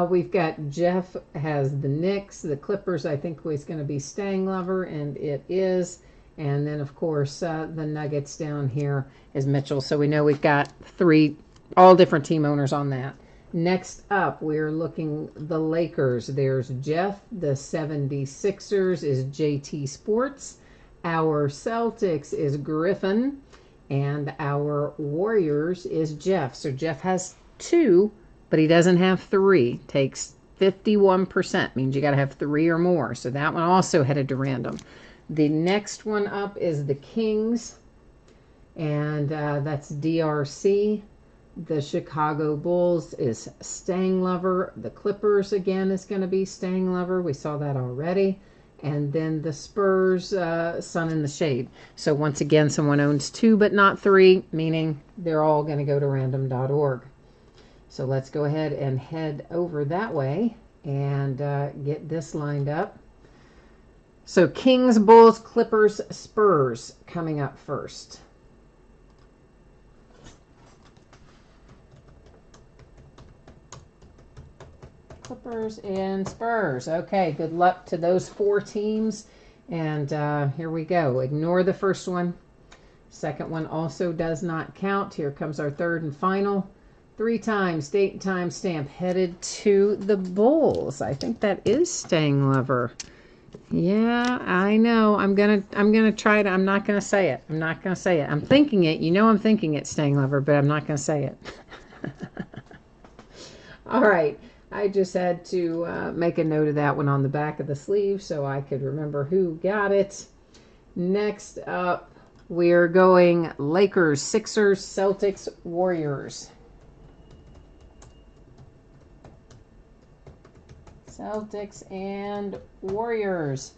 We've got Jeff has the Knicks. The Clippers, I think, was going to be Stang Lover, and it is. And then, of course, the Nuggets down here is Mitchell. So we know we've got 3 all different team owners on that. Next up, we're looking the Lakers. There's Jeff. The 76ers is JT Sports. Our Celtics is Griffin. And our Warriors is Jeff. So Jeff has 2, but he doesn't have 3. Takes 51%. Means you got to have 3 or more. So that one also headed to random. The next one up is the Kings. And that's DRC. The Chicago Bulls is Stang Lover. The Clippers, again, is going to be Stang Lover. We saw that already. And then the Spurs, Sun in the Shade. So once again, someone owns 2 but not 3, meaning they're all going to go to random.org. So let's go ahead and head over that way and get this lined up. So Kings, Bulls, Clippers, Spurs coming up first. Clippers and Spurs. Okay, good luck to those 4 teams. And here we go. Ignore the first one. Second one also does not count. Here comes our third and final. 3 times, date and time stamp headed to the Bulls. I think that is Stang Lover. Yeah, I know. I'm gonna try to. I'm not gonna say it. I'm thinking it. You know I'm thinking it, Stang Lover, but I'm not gonna say it. All right. I just had to make a note of that one on the back of the sleeve so I could remember who got it. Next up, We're going Lakers, Sixers, Celtics, Warriors. Celtics and Warriors.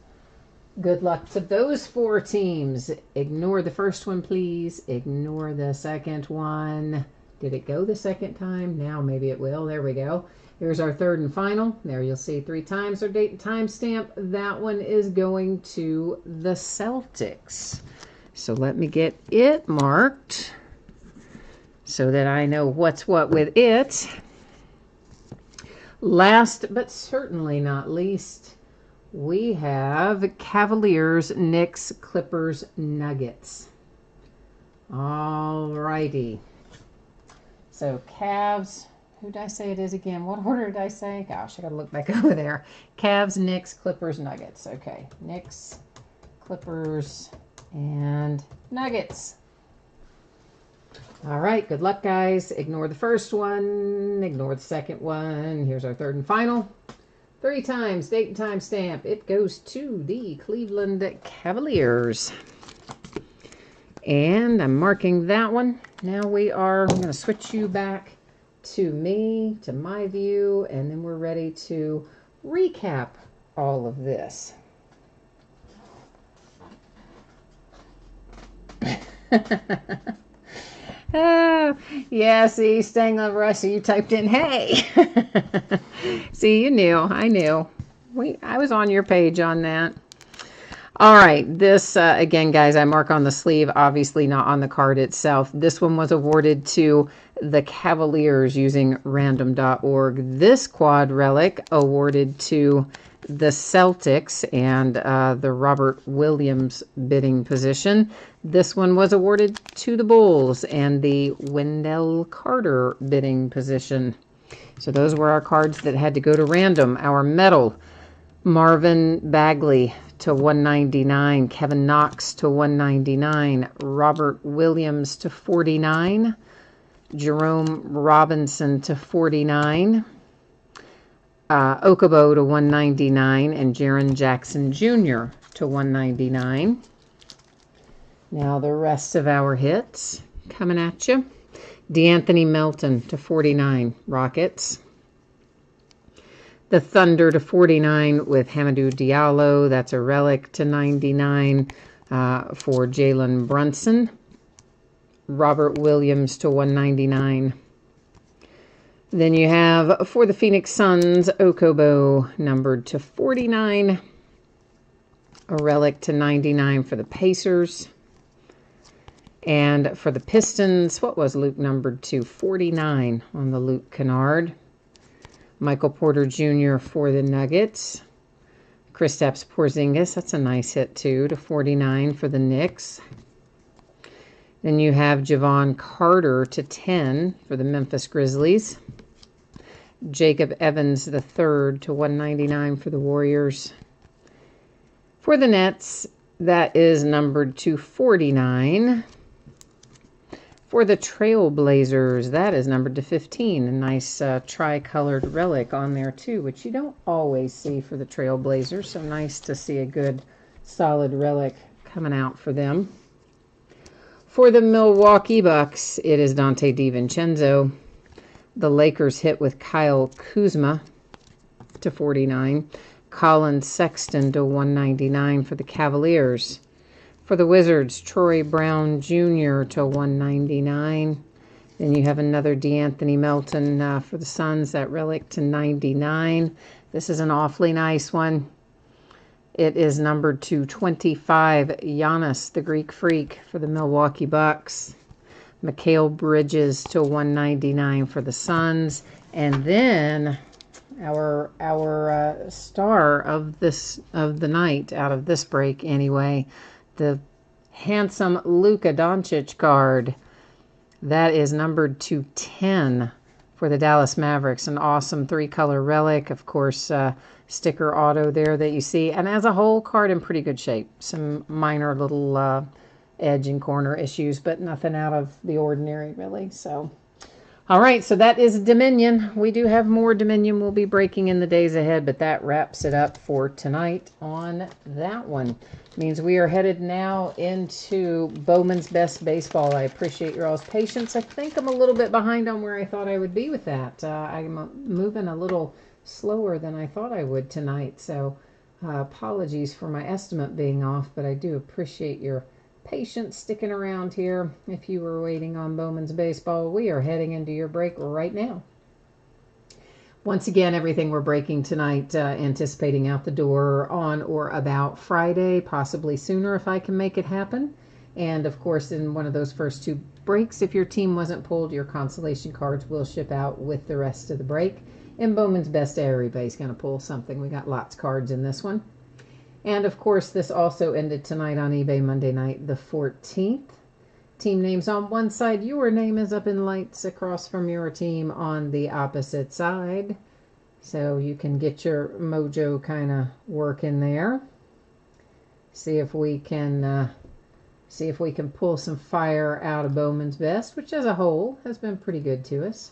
Good luck to those 4 teams. Ignore the first one, please. Ignore the second one. Did it go the second time? Now maybe it will. There we go. Here's our third and final. There you'll see 3 times our date and time stamp. That one is going to the Celtics. So let me get it marked so that I know what's what with it. Last but certainly not least, we have Cavaliers, Knicks, Clippers, Nuggets. All righty. So Cavs, who did I say it is again? What order did I say? Gosh, I got to look back over there. Cavs, Knicks, Clippers, Nuggets. Okay, Knicks, Clippers, and Nuggets. All right, good luck, guys. Ignore the first one. Ignore the second one. Here's our third and final. 3 times, date and time stamp. It goes to the Cleveland Cavaliers. And I'm marking that one. Now I'm going to switch you back to me, to my view, and then we're ready to recap all of this. Oh, yeah, see, staying on Russia, you typed in, hey. See, you knew. I knew. I was on your page on that. All right, this, again, guys, I mark on the sleeve, obviously not on the card itself. This one was awarded to the Cavaliers using random.org. This quad relic awarded to the Celtics and the Robert Williams bidding position. This one was awarded to the Bulls and the Wendell Carter bidding position. So those were our cards that had to go to random. Our medal, Marvin Bagley to 199, Kevin Knox to 199, Robert Williams to 49, Jerome Robinson to 49, Okubo to 199, and Jaren Jackson Jr. to 199. Now the rest of our hits coming at you. DeAnthony Melton to 49, Rockets. The Thunder to 49 with Hamidou Diallo. That's a relic to 99 for Jalen Brunson. Robert Williams to 199. Then you have, for the Phoenix Suns, Okubo numbered to 49. A relic to 99 for the Pacers. And for the Pistons, what was Luke numbered to? 49 on the Luke Kennard. Michael Porter Jr. for the Nuggets. Kristaps Porzingis, that's a nice hit too, to 49 for the Knicks. Then you have Javon Carter to 10 for the Memphis Grizzlies. Jacob Evans III to 199 for the Warriors. For the Nets, that is numbered to 49. For the Trailblazers, that is numbered to 15. A nice tri-colored relic on there too, which you don't always see for the Trailblazers. So nice to see a good solid relic coming out for them. For the Milwaukee Bucks, it is Dante DiVincenzo. The Lakers hit with Kyle Kuzma to 49. Colin Sexton to 199 for the Cavaliers. For the Wizards, Troy Brown Jr. to 199. Then you have another DeAnthony Melton for the Suns, that relic to 99. This is an awfully nice one. It is numbered to 25. Giannis, the Greek Freak, for the Milwaukee Bucks. Mikal Bridges to 199 for the Suns. And then our star of the night, out of this break anyway, the handsome Luka Doncic card. That is numbered to 10 for the Dallas Mavericks. An awesome 3-color relic. Of course, sticker auto there that you see. And as a whole, card in pretty good shape. Some minor little edge and corner issues, but nothing out of the ordinary, really. So, All right, so that is Dominion. We do have more Dominion we'll be breaking in the days ahead, but that wraps it up for tonight on that one. Means we are headed now into Bowman's Best Baseball. I appreciate your all's patience. I think I'm a little bit behind on where I thought I would be with that. I'm moving a little slower than I thought I would tonight, so apologies for my estimate being off, but I do appreciate your patience sticking around here. If you were waiting on Bowman's Baseball, we are heading into your break right now. Once again, everything we're breaking tonight, anticipating out the door on or about Friday, possibly sooner if I can make it happen. And of course, in one of those first two breaks, if your team wasn't pulled, your consolation cards will ship out with the rest of the break. In Bowman's Best, everybody's going to pull something. We got lots of cards in this one. And of course, this also ended tonight on eBay Monday night, the 14th. Team names on one side. Your name is up in lights across from your team on the opposite side. So you can get your mojo kind of working there. See if we can pull some fire out of Bowman's Best, which as a whole has been pretty good to us.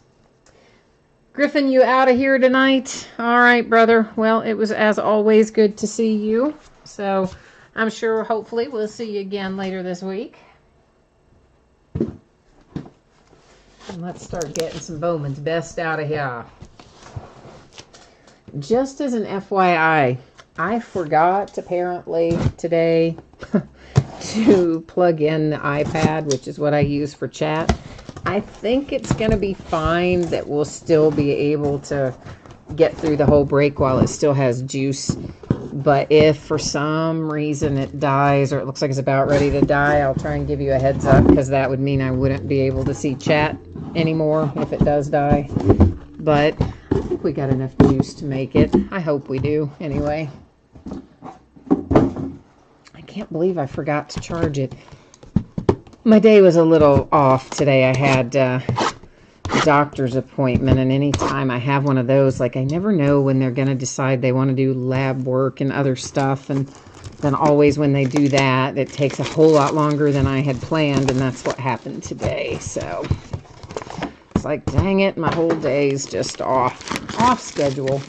Griffin, you out of here tonight? All right, brother. Well, it was, as always, good to see you. So I'm sure, hopefully, we'll see you again later this week. And let's start getting some Bowman's Best out of here. Just as an FYI, I forgot, apparently, today to plug in the iPad, which is what I use for chat. I think it's going to be fine that we'll still be able to get through the whole break while it still has juice. But if for some reason it dies or it looks like it's about ready to die, I'll try and give you a heads up, because that would mean I wouldn't be able to see chat anymore if it does die. But I think we got enough juice to make it. I hope we do anyway. I can't believe I forgot to charge it. My day was a little off today. I had a doctor's appointment, and anytime I have one of those, like, I never know when they're going to decide they want to do lab work and other stuff, and then always when they do that, it takes a whole lot longer than I had planned, and that's what happened today. So it's like, dang it, my whole day's just off schedule.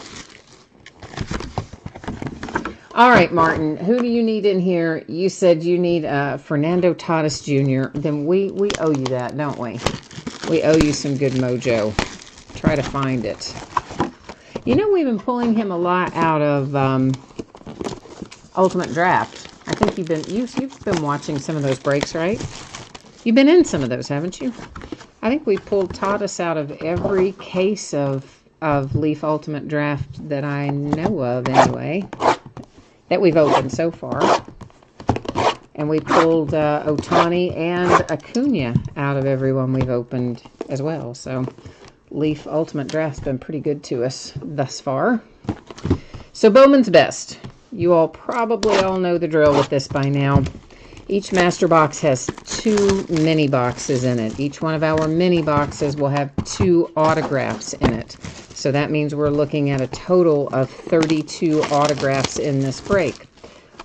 All right, Martin, who do you need in here? You said you need Fernando Tatis Jr. Then we owe you that, don't we? We owe you some good mojo. Try to find it. You know, we've been pulling him a lot out of Ultimate Draft. I think you've been watching some of those breaks, right? You've been in some of those, haven't you? I think we've pulled Tatis out of every case of Leaf Ultimate Draft that I know of, anyway, that we've opened so far. And we pulled Ohtani and Acuna out of everyone we've opened as well. So Leaf Ultimate Draft's been pretty good to us thus far. So Bowman's Best. You all probably all know the drill with this by now. Each master box has 2 mini boxes in it. Each one of our mini boxes will have 2 autographs in it. So that means we're looking at a total of 32 autographs in this break.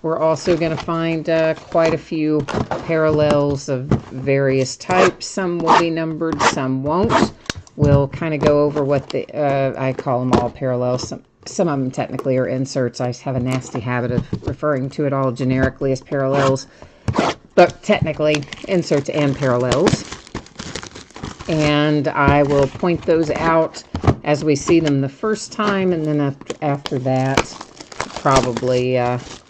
We're also going to find quite a few parallels of various types. Some will be numbered, some won't. We'll kind of go over what I call them all parallels. Some of them technically are inserts. I have a nasty habit of referring to it all generically as parallels, but technically inserts and parallels. And I will point those out as we see them the first time, and then after that, probably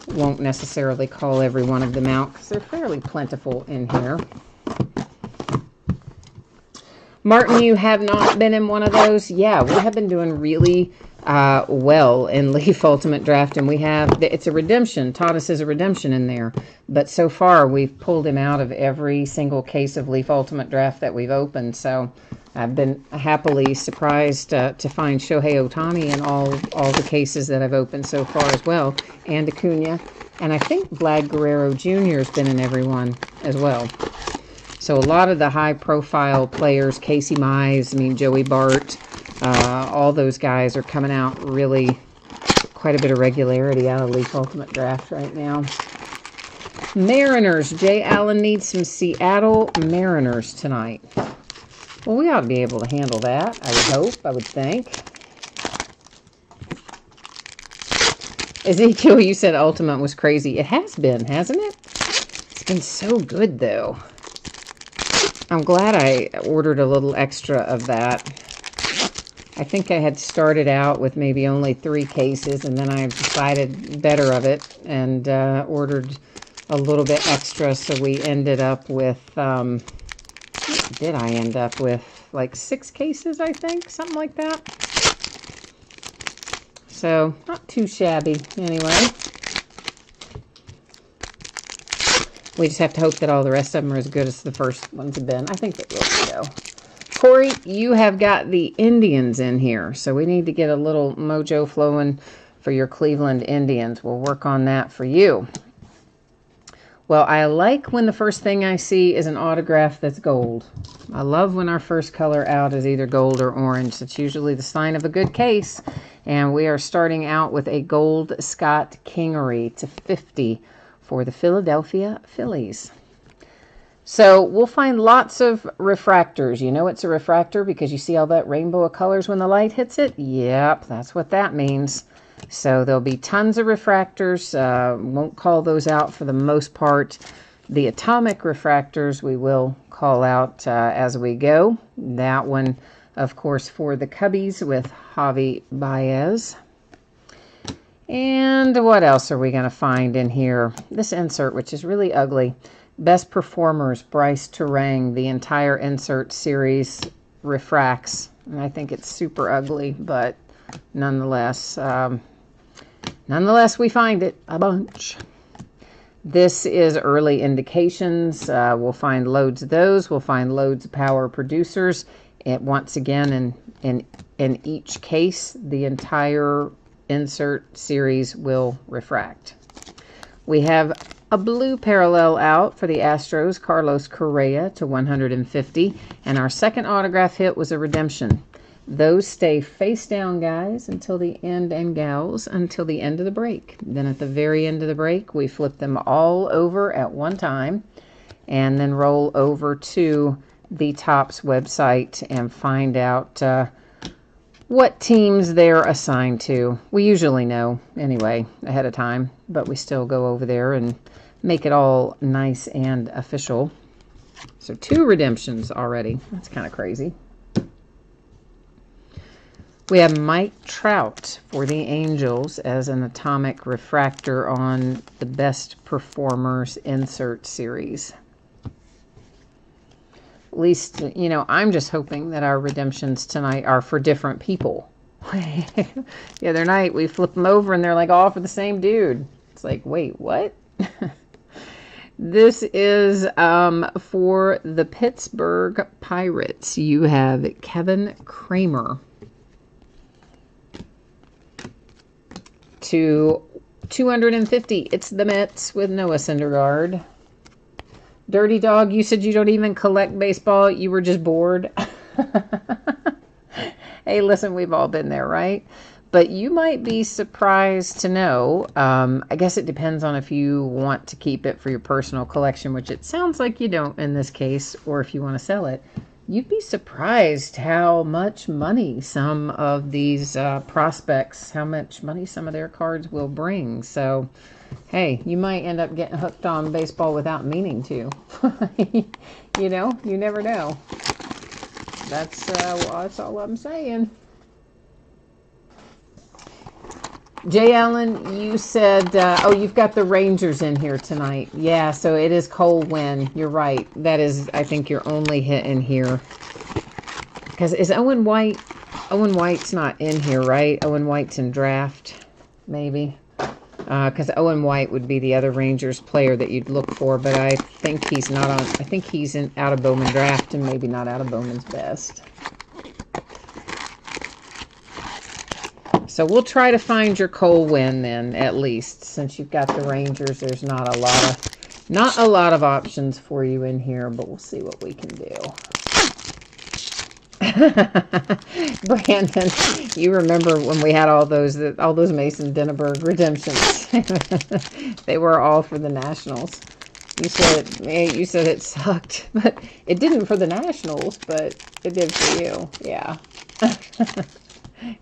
won't necessarily call every one of them out because they're fairly plentiful in here. Martin, you have not been in one of those? Yeah, we have been doing really well in Leaf Ultimate Draft, and it's a redemption. Tatis is a redemption in there, but so far we've pulled him out of every single case of Leaf Ultimate Draft that we've opened, so I've been happily surprised to find Shohei Ohtani in all the cases that I've opened so far as well, and Acuna, and I think Vlad Guerrero Jr. has been in every one as well. So a lot of the high-profile players, Casey Mize, Joey Bart, all those guys are coming out really quite a bit of regularity out of Leaf Ultimate Draft right now. Mariners. Jay Allen needs some Seattle Mariners tonight. Well, we ought to be able to handle that, I would hope, I would think. Ezekiel, you said Ultimate was crazy. It has been, hasn't it? It's been so good, though. I'm glad I ordered a little extra of that. I think I had started out with maybe only 3 cases, and then I decided better of it and ordered a little bit extra, so we ended up with, what did I end up with? Like 6 cases, I think, something like that. So, not too shabby, anyway. We just have to hope that all the rest of them are as good as the first ones have been. I think they will be, though. Corey, you have got the Indians in here, so we need to get a little mojo flowing for your Cleveland Indians. We'll work on that for you. Well, I like when the first thing I see is an autograph that's gold. I love when our first color out is either gold or orange. That's usually the sign of a good case. And we are starting out with a gold Scott Kingery /50 for the Philadelphia Phillies. So we'll find lots of refractors. You know it's a refractor because you see all that rainbow of colors when the light hits it? Yep, that's what that means. So there'll be tons of refractors. Won't call those out for the most part. The atomic refractors we will call out as we go. That one, of course, for the Cubbies with Javi Baez. And what else are we going to find in here? This insert, which is really ugly. Best Performers, Bryce Terang. The entire insert series refracts. And I think it's super ugly, but nonetheless, we find it a bunch. This is early indications. We'll find loads of those. We'll find loads of power producers. And once again, in each case, the entire insert series will refract. We have a blue parallel out for the Astros, Carlos Correa /150, and our second autograph hit was a redemption. Those stay face down, guys, until the end, and gals, until the end of the break. Then at the very end of the break, we flip them all over at one time and then roll over to the Topps website and find out what teams they're assigned to. We usually know anyway ahead of time, but we still go over there and make it all nice and official. So 2 redemptions already. That's kind of crazy. We have Mike Trout for the Angels as an atomic refractor on the Best Performers insert series. At least, you know, I'm just hoping that our redemptions tonight are for different people. The other night, we flipped them over, and they're like all for the same dude. It's like, wait, what? This is for the Pittsburgh Pirates. You have Kevin Kramer /250. It's the Mets with Noah Syndergaard. Dirty Dog, you said you don't even collect baseball. You were just bored. Hey, listen, we've all been there, right? But you might be surprised to know, I guess it depends on if you want to keep it for your personal collection, which it sounds like you don't in this case, or if you want to sell it. You'd be surprised how much money some of these prospects, how much money some of their cards will bring. So, hey, you might end up getting hooked on baseball without meaning to. You know, you never know. That's all I'm saying. Jay Allen, you said, oh, you've got the Rangers in here tonight. Yeah, so it is Cole Winn. You're right. That is, I think, your only hit in here. Because is Owen White? Owen White's not in here, right? Owen White's in draft, maybe. Because Owen White would be the other Rangers player that you'd look for, but I think he's not on. I think he's out of Bowman draft and maybe not out of Bowman's best. So we'll try to find your Cole Winn then, at least, since you've got the Rangers. There's not a lot of options for you in here, but we'll see what we can do. Brandon, you remember when we had all those Mason Denneberg redemptions? They were all for the Nationals. You said it sucked, but it didn't for the Nationals, but it did for you. Yeah.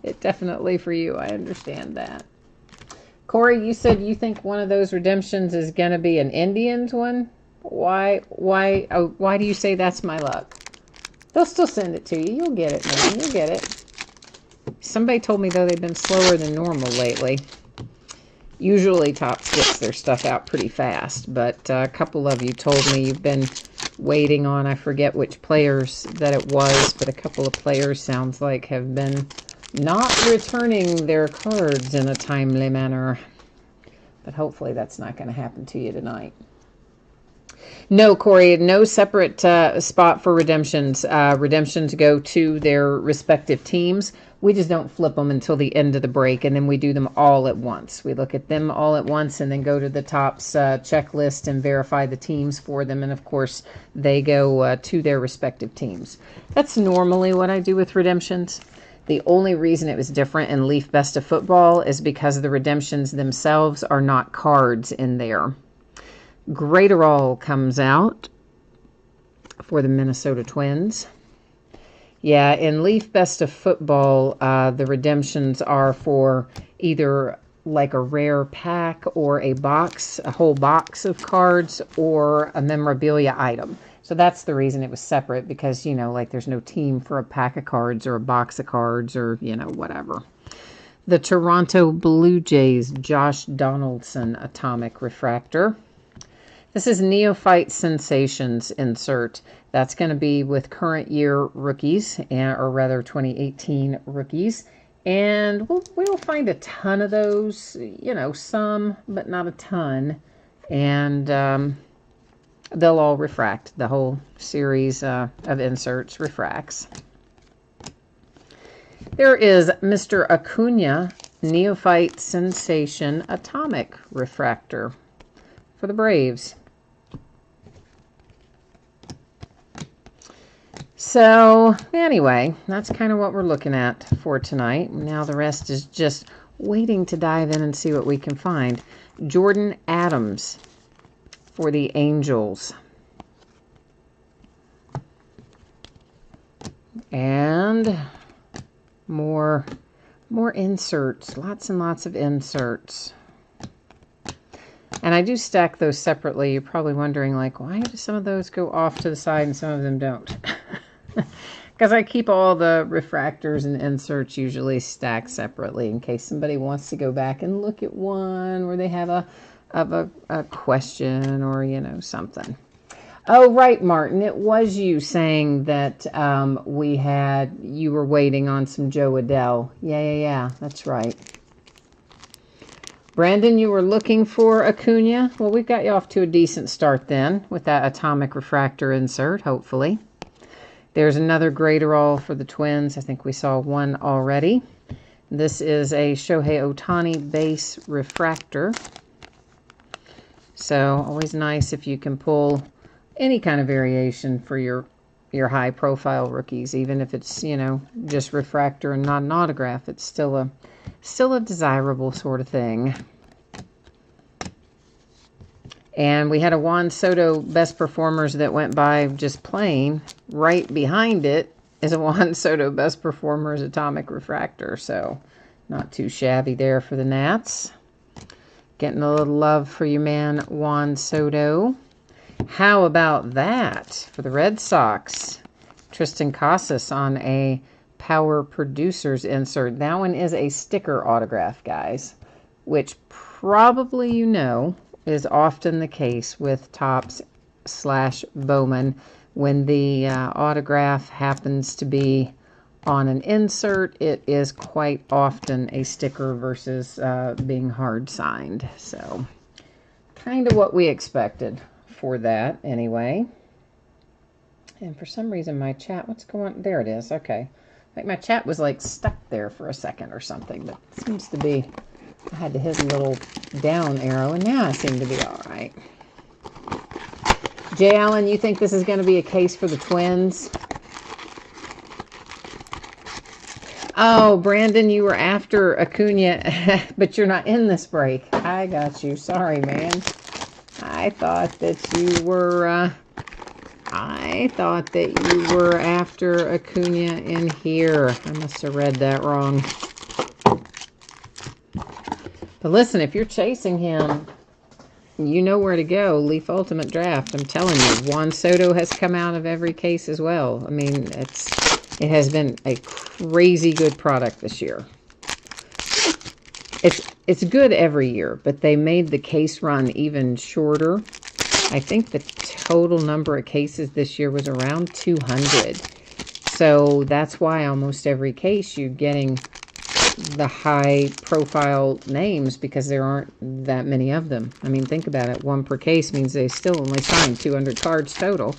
It definitely for you. I understand that. Corey, you said you think one of those redemptions is going to be an Indians one. Why do you say that's my luck? They'll still send it to you. You'll get it, man. You'll get it. Somebody told me, though, they've been slower than normal lately. Usually Topps gets their stuff out pretty fast, but a couple of you told me you've been waiting on, I forget which players that it was, but a couple of players sounds like have been not returning their cards in a timely manner. But hopefully that's not going to happen to you tonight. No, Corey, no separate spot for redemptions. Redemptions go to their respective teams. We just don't flip them until the end of the break, and then we do them all at once. We look at them all at once and then go to the Topps checklist and verify the teams for them. And, of course, they go to their respective teams. That's normally what I do with redemptions. The only reason it was different in Leaf Best of Football is because the redemptions themselves are not cards in there. Graterol comes out for the Minnesota Twins. Yeah, in Leaf Best of Football, the redemptions are for either like a rare pack or a box, a whole box of cards, or a memorabilia item. So that's the reason it was separate, because, you know, like there's no team for a pack of cards or a box of cards or, you know, whatever. The Toronto Blue Jays, Josh Donaldson Atomic Refractor. This is Neophyte Sensations insert. That's going to be with current year rookies, or rather 2018 rookies. And we'll find a ton of those, you know, some, but not a ton. And they'll all refract. The whole series of inserts refracts. There is Mr. Acuna Neophyte Sensation Atomic Refractor for the Braves. So, anyway, that's kind of what we're looking at for tonight. Now the rest is just waiting to dive in and see what we can find. Jordan Adams for the Angels. And more inserts. Lots and lots of inserts. And I do stack those separately. You're probably wondering, like, why do some of those go off to the side and some of them don't? Because I keep all the refractors and inserts usually stacked separately in case somebody wants to go back and look at one where they have a question or, you know, something. Oh, right, Martin. It was you saying that you were waiting on some Joe Adell. Yeah. That's right. Brandon, you were looking for Acuna. Well, we've got you off to a decent start then with that Atomic Refractor insert, hopefully. There's another Graterol for the Twins. I think we saw one already. This is a Shohei Ohtani base refractor. So always nice if you can pull any kind of variation for your high-profile rookies, even if it's, you know, just refractor and not an autograph. It's still a desirable sort of thing. And we had a Juan Soto Best Performers that went by just plain. Right behind it is a Juan Soto Best Performers Atomic Refractor. So not too shabby there for the Nats. Getting a little love for your man Juan Soto. How about that for the Red Sox? Tristan Casas on a Power Producers insert. That one is a sticker autograph, guys, which probably you know is often the case with Topps / Bowman. When the autograph happens to be on an insert, it is quite often a sticker versus being hard signed. So kind of what we expected for that anyway. And for some reason my chat, what's going on? There it is. Okay. I think my chat was like stuck there for a second or something, but it seems to be, I had to hit a little down arrow, and now I seem to be all right. Jay Allen, you think this is going to be a case for the Twins? Oh, Brandon, you were after Acuna, but you're not in this break. I got you. Sorry, man. I thought that you were after Acuna in here. I must have read that wrong. But listen, if you're chasing him, you know where to go. Leaf Ultimate Draft. I'm telling you, Juan Soto has come out of every case as well. I mean, it has been a crazy good product this year. It's good every year, but they made the case run even shorter. I think the total number of cases this year was around 200. So that's why almost every case you're getting the high profile names, because there aren't that many of them. I mean, think about it. One per case means they still only signed 200 cards total.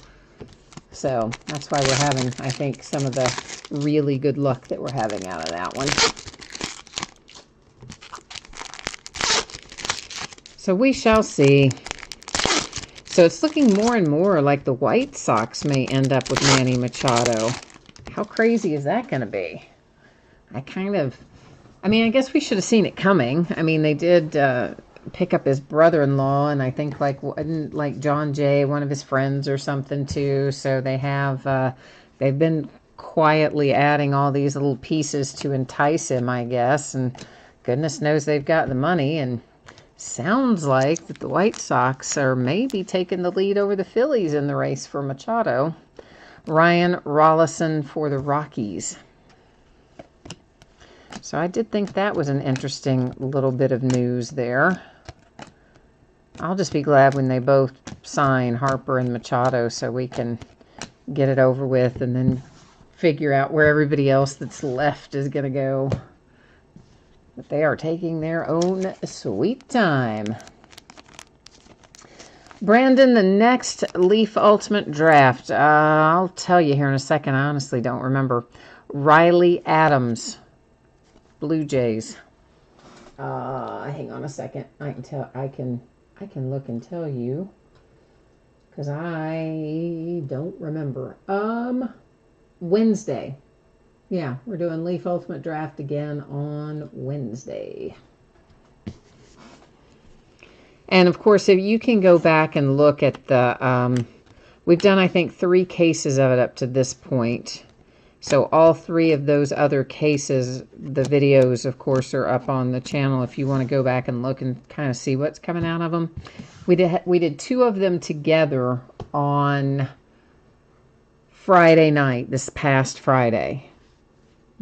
So that's why we're having, I think, some of the really good luck that we're having out of that one. So we shall see. So it's looking more and more like the White Sox may end up with Manny Machado. How crazy is that going to be? I mean, I guess we should have seen it coming. I mean, they did pick up his brother-in-law, and I think like John Jay, one of his friends or something too. So they have, they've been quietly adding all these little pieces to entice him, I guess. And goodness knows they've got the money, and sounds like that the White Sox are maybe taking the lead over the Phillies in the race for Machado. Ryan Rollison for the Rockies. So I did think that was an interesting little bit of news there. I'll just be glad when they both sign, Harper and Machado, so we can get it over with and then figure out where everybody else that's left is going to go. But they are taking their own sweet time. Brandon, the next Leaf Ultimate Draft. I'll tell you here in a second. I honestly don't remember. Riley Adams, Blue Jays. Hang on a second. I can look and tell you, because I don't remember. Wednesday. Yeah, we're doing Leaf Ultimate Draft again on Wednesday. And, of course, if you can go back and look at the, we've done, I think, 3 cases of it up to this point. So all 3 of those other cases, the videos, of course, are up on the channel if you want to go back and look and kind of see what's coming out of them. We did 2 of them together on Friday night, this past Friday,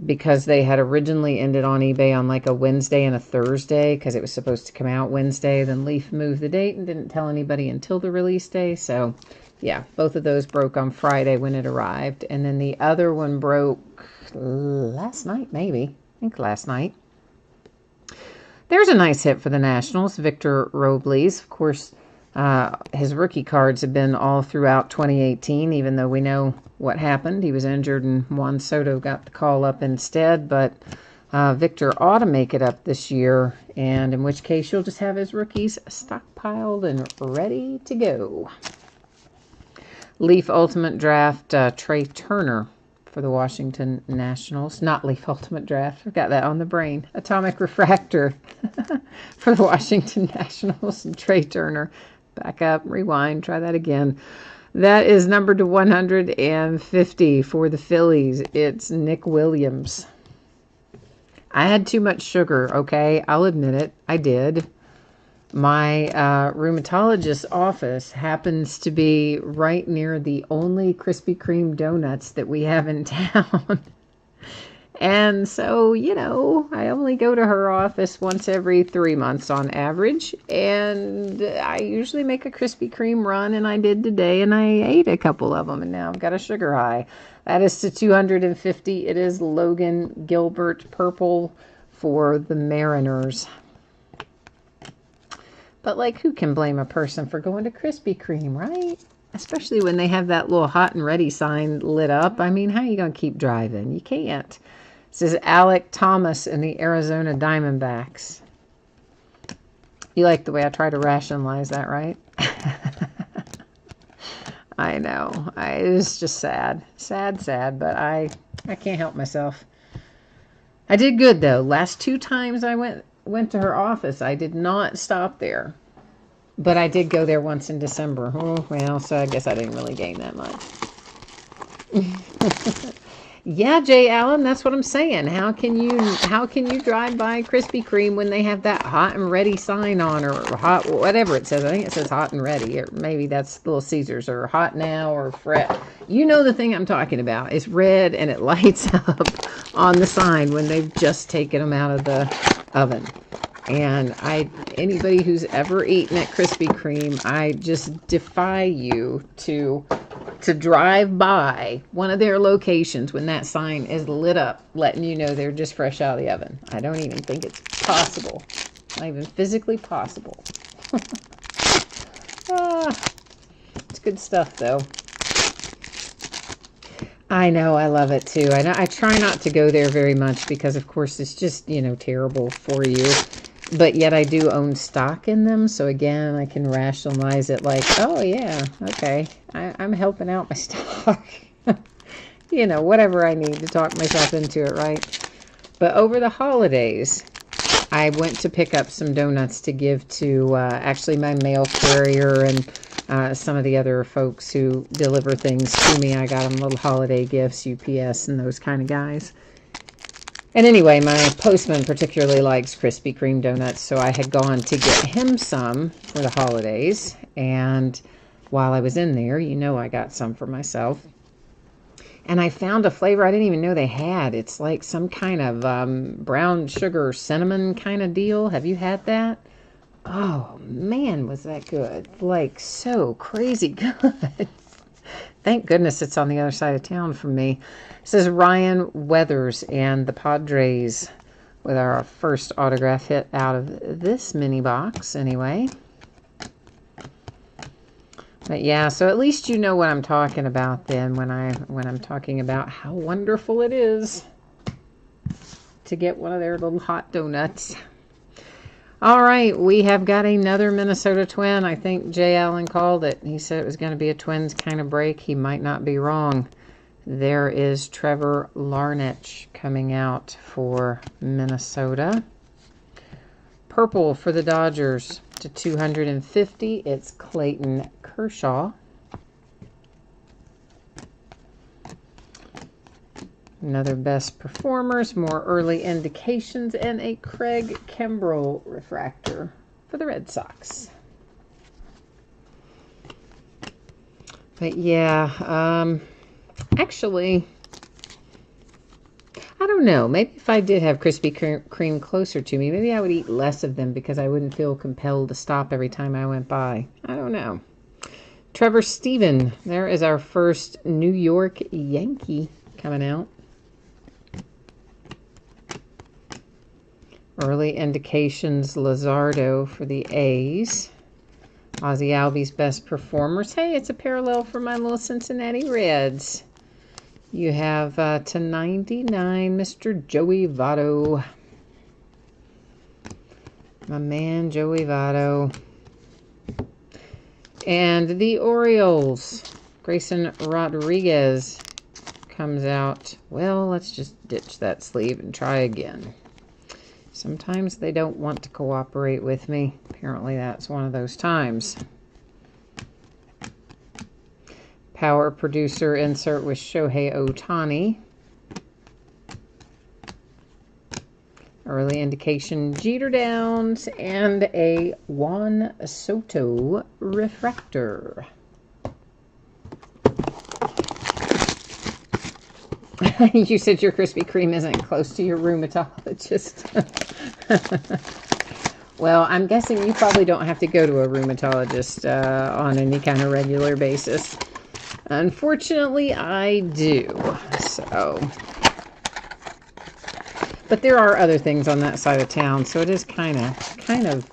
because they had originally ended on eBay on like a Wednesday and a Thursday, because it was supposed to come out Wednesday. Then Leaf moved the date and didn't tell anybody until the release day. So yeah, both of those broke on Friday when it arrived. And then the other one broke last night, maybe. I think last night. There's a nice hit for the Nationals, Victor Robles. Of course, his rookie cards have been all throughout 2018, even though we know what happened. He was injured and Juan Soto got the call up instead. But Victor ought to make it up this year, and in which case you'll just have his rookies stockpiled and ready to go. Leaf Ultimate Draft, Trey Turner for the Washington Nationals. Not Leaf Ultimate Draft. I've got that on the brain. Atomic Refractor for the Washington Nationals and Trey Turner. Back up, rewind, try that again. That is numbered to 150 for the Phillies. It's Nick Williams. I had too much sugar, okay? I'll admit it. I did. My rheumatologist's office happens to be right near the only Krispy Kreme donuts that we have in town. And so, you know, I only go to her office once every 3 months on average. And I usually make a Krispy Kreme run, and I did today, and I ate a couple of them, and now I've got a sugar high. That is to 250. It is Logan Gilbert purple for the Mariners. But, like, who can blame a person for going to Krispy Kreme, right? Especially when they have that little hot and ready sign lit up. I mean, how are you going to keep driving? You can't. This is Alec Thomas in the Arizona Diamondbacks. You like the way I try to rationalize that, right? I know. It's just sad. Sad, but I can't help myself. I did good, though. Last 2 times I went to her office, I did not stop there. But I did go there once in December. Oh, well, so I guess I didn't really gain that much. Yeah, Jay Allen, that's what I'm saying. How can you drive by Krispy Kreme when they have that hot and ready sign on, or hot, whatever it says? I think it says hot and ready, or maybe that's Little Caesars, or hot now, or fret. You know the thing I'm talking about. It's red and it lights up on the sign when they've just taken them out of the oven. And anybody who's ever eaten at Krispy Kreme, I just defy you to drive by one of their locations when that sign is lit up, letting you know they're just fresh out of the oven. I don't even think it's possible. Not even physically possible. It's good stuff, though. I know, I love it, too. I try not to go there very much because, of course, it's just, terrible for you. But yet I do own stock in them, so again, I can rationalize it like, oh yeah, okay, I'm helping out my stock. Whatever I need to talk myself into it, right? But over the holidays, I went to pick up some donuts to give to actually my mail carrier and some of the other folks who deliver things to me. I got them little holiday gifts, UPS and those kind of guys. And anyway, my postman particularly likes Krispy Kreme donuts, so I had gone to get him some for the holidays. And while I was in there, I got some for myself. And I found a flavor I didn't even know they had. It's like some kind of brown sugar cinnamon kind of deal. Have you had that? Oh, man, was that good. Like, so crazy good. Thank goodness it's on the other side of town from me. It says Ryan Weathers and the Padres with our first autograph hit out of this mini box anyway. But yeah, so at least you know what I'm talking about then when I'm talking about how wonderful it is to get one of their little hot donuts. All right, we have got another Minnesota Twin. I think Jay Allen called it. He said it was going to be a Twins kind of break. He might not be wrong. There is Trevor Larnach coming out for Minnesota. Purple for the Dodgers to 250. It's Clayton Kershaw. Another best performers, more early indications, and a Craig Kimbrell refractor for the Red Sox. But yeah, actually, I don't know. Maybe if I did have Krispy Kreme closer to me, maybe I would eat less of them because I wouldn't feel compelled to stop every time I went by. I don't know. Trevor Stephen, there is our first New York Yankee coming out. Early indications, Luzardo for the A's. Ozzie Albies best performers. Hey, it's a parallel for my little Cincinnati Reds. You have to 99, Mr. Joey Votto. My man, Joey Votto. And the Orioles, Grayson Rodriguez comes out. Well, let's just ditch that sleeve and try again. Sometimes they don't want to cooperate with me. Apparently that's one of those times. Power producer insert with Shohei Ohtani. Early indication Jeter Downs and a Juan Soto refractor. You said your Krispy Kreme isn't close to your rheumatologist. Well, I'm guessing you probably don't have to go to a rheumatologist on any kind of regular basis. Unfortunately, I do. So, but there are other things on that side of town, so it is kind of,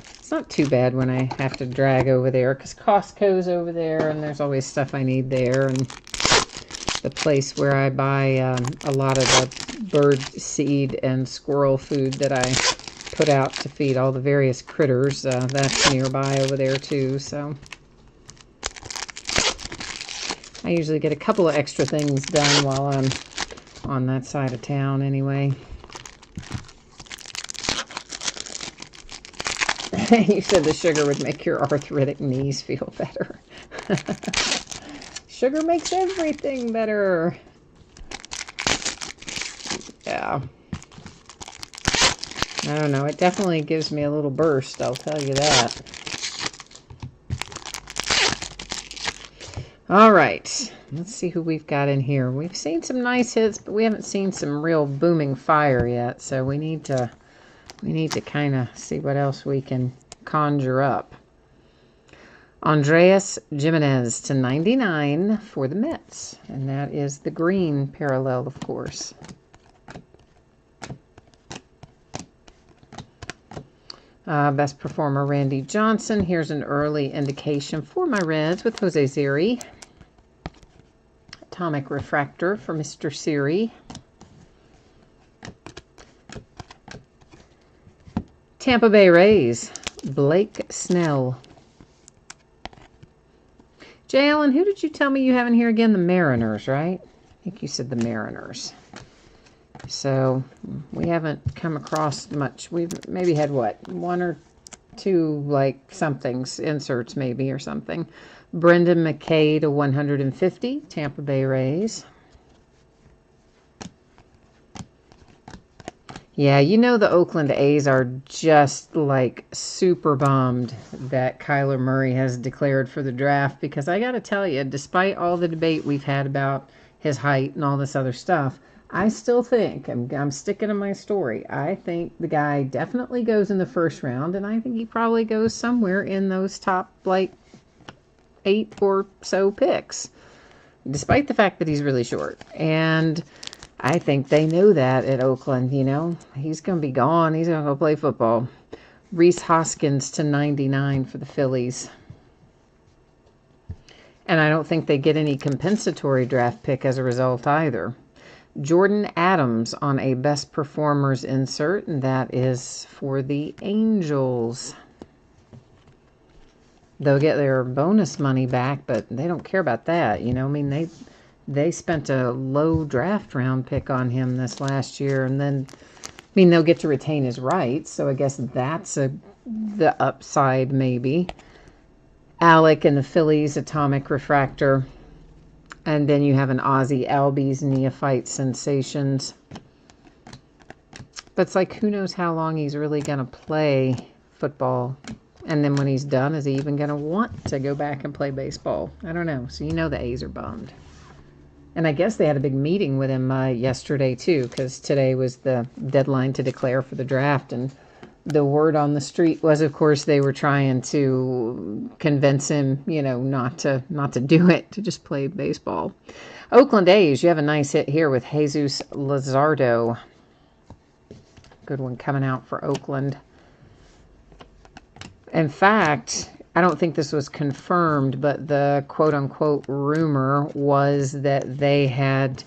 it's not too bad when I have to drag over there, because Costco's over there, and there's always stuff I need there, and the place where I buy a lot of the bird seed and squirrel food that I put out to feed all the various critters. That's nearby over there too, so I usually get a couple of extra things done while I'm on that side of town anyway. You said the sugar would make your arthritic knees feel better. Sugar makes everything better. Yeah. I don't know. It definitely gives me a little burst, I'll tell you that. All right. Let's see who we've got in here. We've seen some nice hits, but we haven't seen some real booming fire yet. So we need to kind of see what else we can conjure up. Andreas Jimenez to 99 for the Mets. And that is the green parallel, of course. Best performer, Randy Johnson. Here's an early indication for my Reds with Jose Ziri. Atomic Refractor for Mr. Siri. Tampa Bay Rays, Blake Snell. Jay Allen, who did you tell me you have in here again? The Mariners, right? I think you said the Mariners. So we haven't come across much. We've maybe had, what, one or two, like, somethings, inserts maybe or something. Brendan McKay to 150, Tampa Bay Rays. Yeah, you know the Oakland A's are just, like, super bummed that Kyler Murray has declared for the draft, because I got to tell you, despite all the debate we've had about his height and all this other stuff, I still think, I'm sticking to my story, I think the guy definitely goes in the first round, and I think he probably goes somewhere in those top, like, 8 or so picks, despite the fact that he's really short. And I think they know that at Oakland, you know. He's going to be gone. He's going to go play football. Reese Hoskins to 99 for the Phillies. And I don't think they get any compensatory draft pick as a result either. Jordan Adams on a best performers insert, and that is for the Angels. They'll get their bonus money back, but they don't care about that, you know. I mean, they spent a low draft round pick on him this last year, and then, I mean, they'll get to retain his rights, so I guess that's the upside maybe. Alec and the Phillies, Atomic Refractor. And then you have an Ozzy Albies, Neophyte Sensations. But it's like, who knows how long he's really going to play football. And then when he's done, is he even going to want to go back and play baseball? I don't know. So you know the A's are bummed. And I guess they had a big meeting with him yesterday, too, because today was the deadline to declare for the draft. And the word on the street was, of course, they were trying to convince him, you know, not to do it, to just play baseball. Oakland A's, you have a nice hit here with Jesus Luzardo. Good one coming out for Oakland. In fact, I don't think this was confirmed, but the quote-unquote rumor was that they had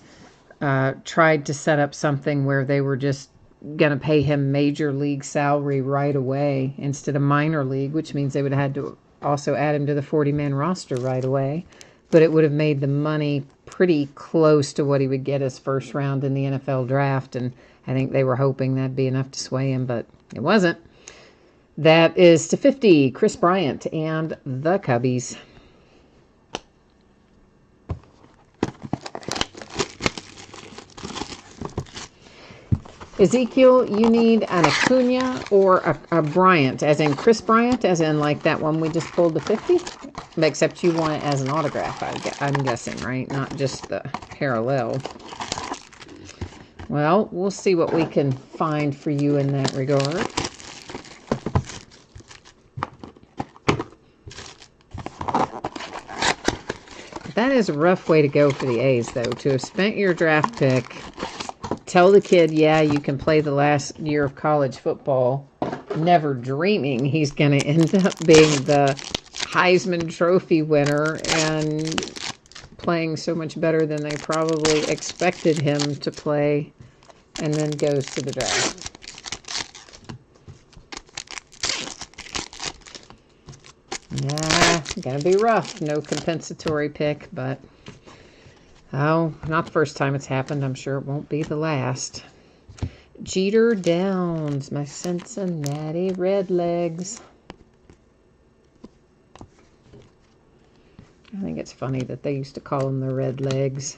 tried to set up something where they were just going to pay him major league salary right away instead of minor league, which means they would have had to also add him to the 40-man roster right away. But it would have made the money pretty close to what he would get as first round in the NFL draft, and I think they were hoping that'd be enough to sway him, but it wasn't. That is to 50, Chris Bryant and the Cubbies. Ezekiel, you need an Acuna or a Bryant, as in Chris Bryant, as in like that one we just pulled the 50? Except you want it as an autograph, I'm guessing, right? Not just the parallel. Well, we'll see what we can find for you in that regard. That is a rough way to go for the A's, though, to have spent your draft pick, tell the kid, yeah, you can play the last year of college football, never dreaming he's going to end up being the Heisman Trophy winner and playing so much better than they probably expected him to play, and then goes to the draft. Yeah, gonna be rough. No compensatory pick, but oh, not the first time it's happened. I'm sure it won't be the last. Jeter Downs, my Cincinnati Redlegs. I think it's funny that they used to call them the red legs.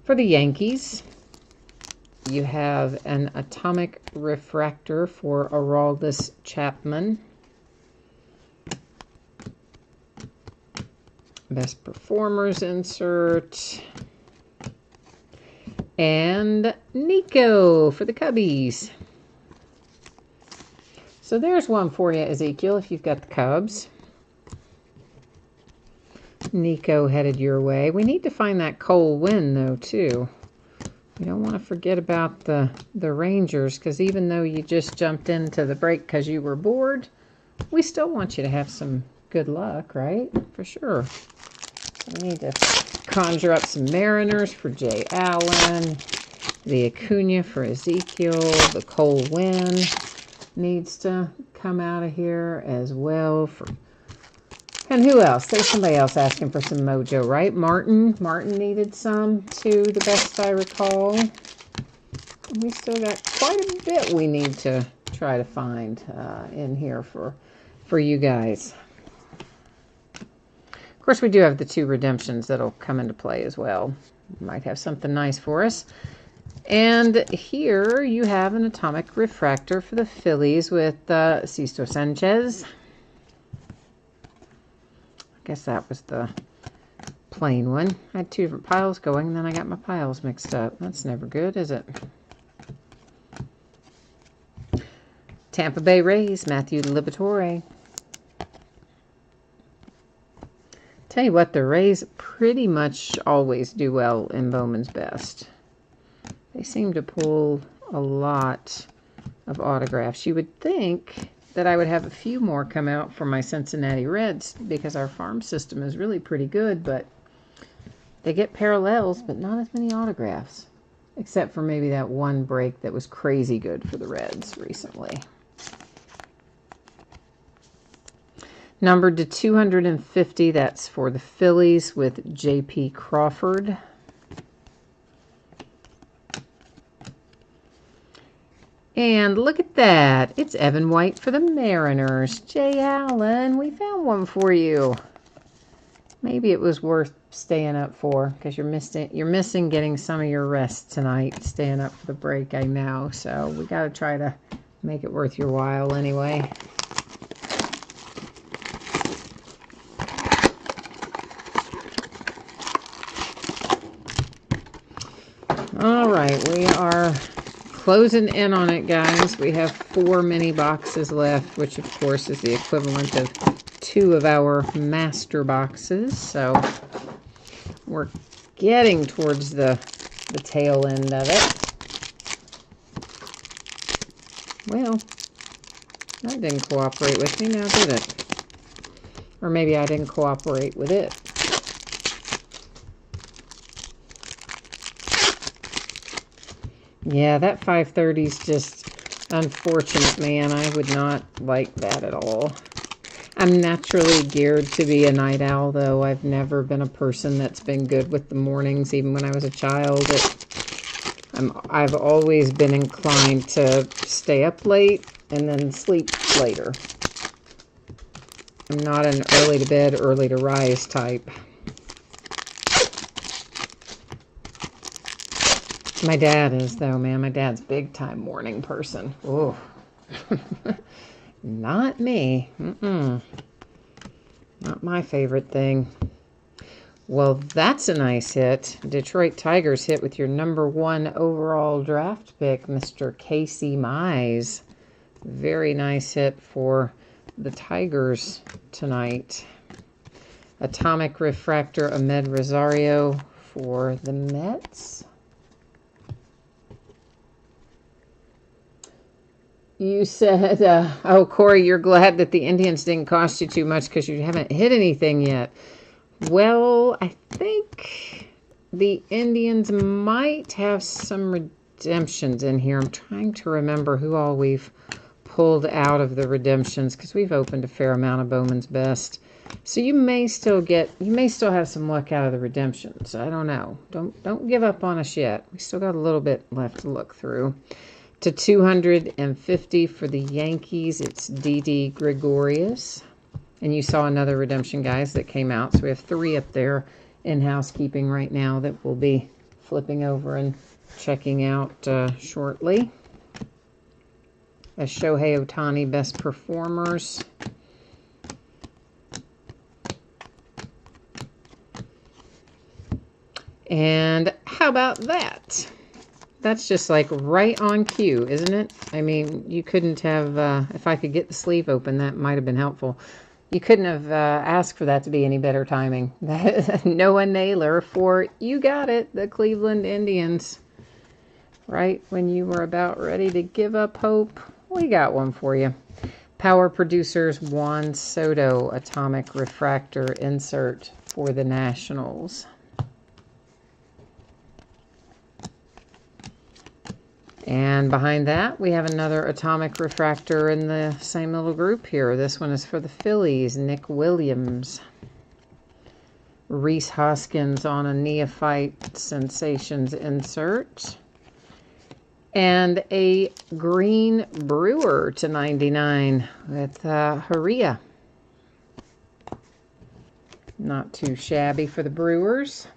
For the Yankees, you have an atomic refractor for Aroldis Chapman. Best performers insert. And Nico for the Cubbies. So there's one for you, Ezekiel, if you've got the Cubs. Nico headed your way. We need to find that Cole win, though, too. We don't want to forget about the Rangers, because even though you just jumped into the break because you were bored, we still want you to have some good luck, right? For sure. We need to conjure up some Mariners for Jay Allen, the Acuna for Ezekiel, the Cole win needs to come out of here as well. And who else? There's somebody else asking for some mojo, right? Martin needed some too, the best I recall. We still got quite a bit we need to try to find in here for you guys. Of course, we do have the 2 redemptions that'll come into play as well. Might have something nice for us. And here you have an atomic refractor for the Phillies with Sisto Sanchez. I guess that was the plain one. I had 2 different piles going, and then I got my piles mixed up. That's never good, is it? Tampa Bay Rays, Matthew Liberatore. Tell you what, the Rays pretty much always do well in Bowman's Best. They seem to pull a lot of autographs. You would think that I would have a few more come out for my Cincinnati Reds because our farm system is really pretty good, but they get parallels, but not as many autographs, except for maybe that one break that was crazy good for the Reds recently. Numbered to 250, that's for the Phillies with J.P. Crawford. And look at that. It's Evan White for the Mariners. Jay Allen, we found one for you. Maybe it was worth staying up for because you're missing getting some of your rest tonight, staying up for the break, I know. So we got to try to make it worth your while anyway. All right, we are closing in on it, guys. We have 4 mini boxes left, which of course is the equivalent of 2 of our master boxes. So we're getting towards the tail end of it. Well, that didn't cooperate with me now, did it? Or maybe I didn't cooperate with it. Yeah, that 530 is just unfortunate, man. I would not like that at all. I'm naturally geared to be a night owl, though. I've never been a person that's been good with the mornings, even when I was a child. I've always been inclined to stay up late and then sleep later. I'm not an early to bed, early to rise type. My dad is, though, man. My dad's a big-time morning person. Oh, not me. Not my favorite thing. Well, that's a nice hit. Detroit Tigers hit with your #1 overall draft pick, Mr. Casey Mize. Very nice hit for the Tigers tonight. Atomic Refractor, Ahmed Rosario for the Mets. You said, oh, Corey, you're glad that the Indians didn't cost you too much because you haven't hit anything yet. Well, I think the Indians might have some redemptions in here. I'm trying to remember who all we've pulled out of the redemptions because we've opened a fair amount of Bowman's Best. So you may still have some luck out of the redemptions. I don't know. Don't give up on us yet. We still got a little bit left to look through. To 250 for the Yankees, it's Didi Gregorius. And you saw another redemption, guys, that came out. So we have 3 up there in housekeeping right now that we'll be flipping over and checking out shortly. As Shohei Ohtani Best Performers. And how about that? That's just like right on cue, isn't it? I mean, you couldn't have, if I could get the sleeve open, that might have been helpful. You couldn't have asked for that to be any better timing. Noah Naylor for, you got it, the Cleveland Indians. Right when you were about ready to give up hope, we got one for you. Power Producers Juan Soto Atomic Refractor insert for the Nationals. And behind that, we have another Atomic Refractor in the same little group here. This one is for the Phillies, Nick Williams. Reese Hoskins on a Neophyte Sensations insert. And a green Brewer to 99 with Haria. Not too shabby for the Brewers.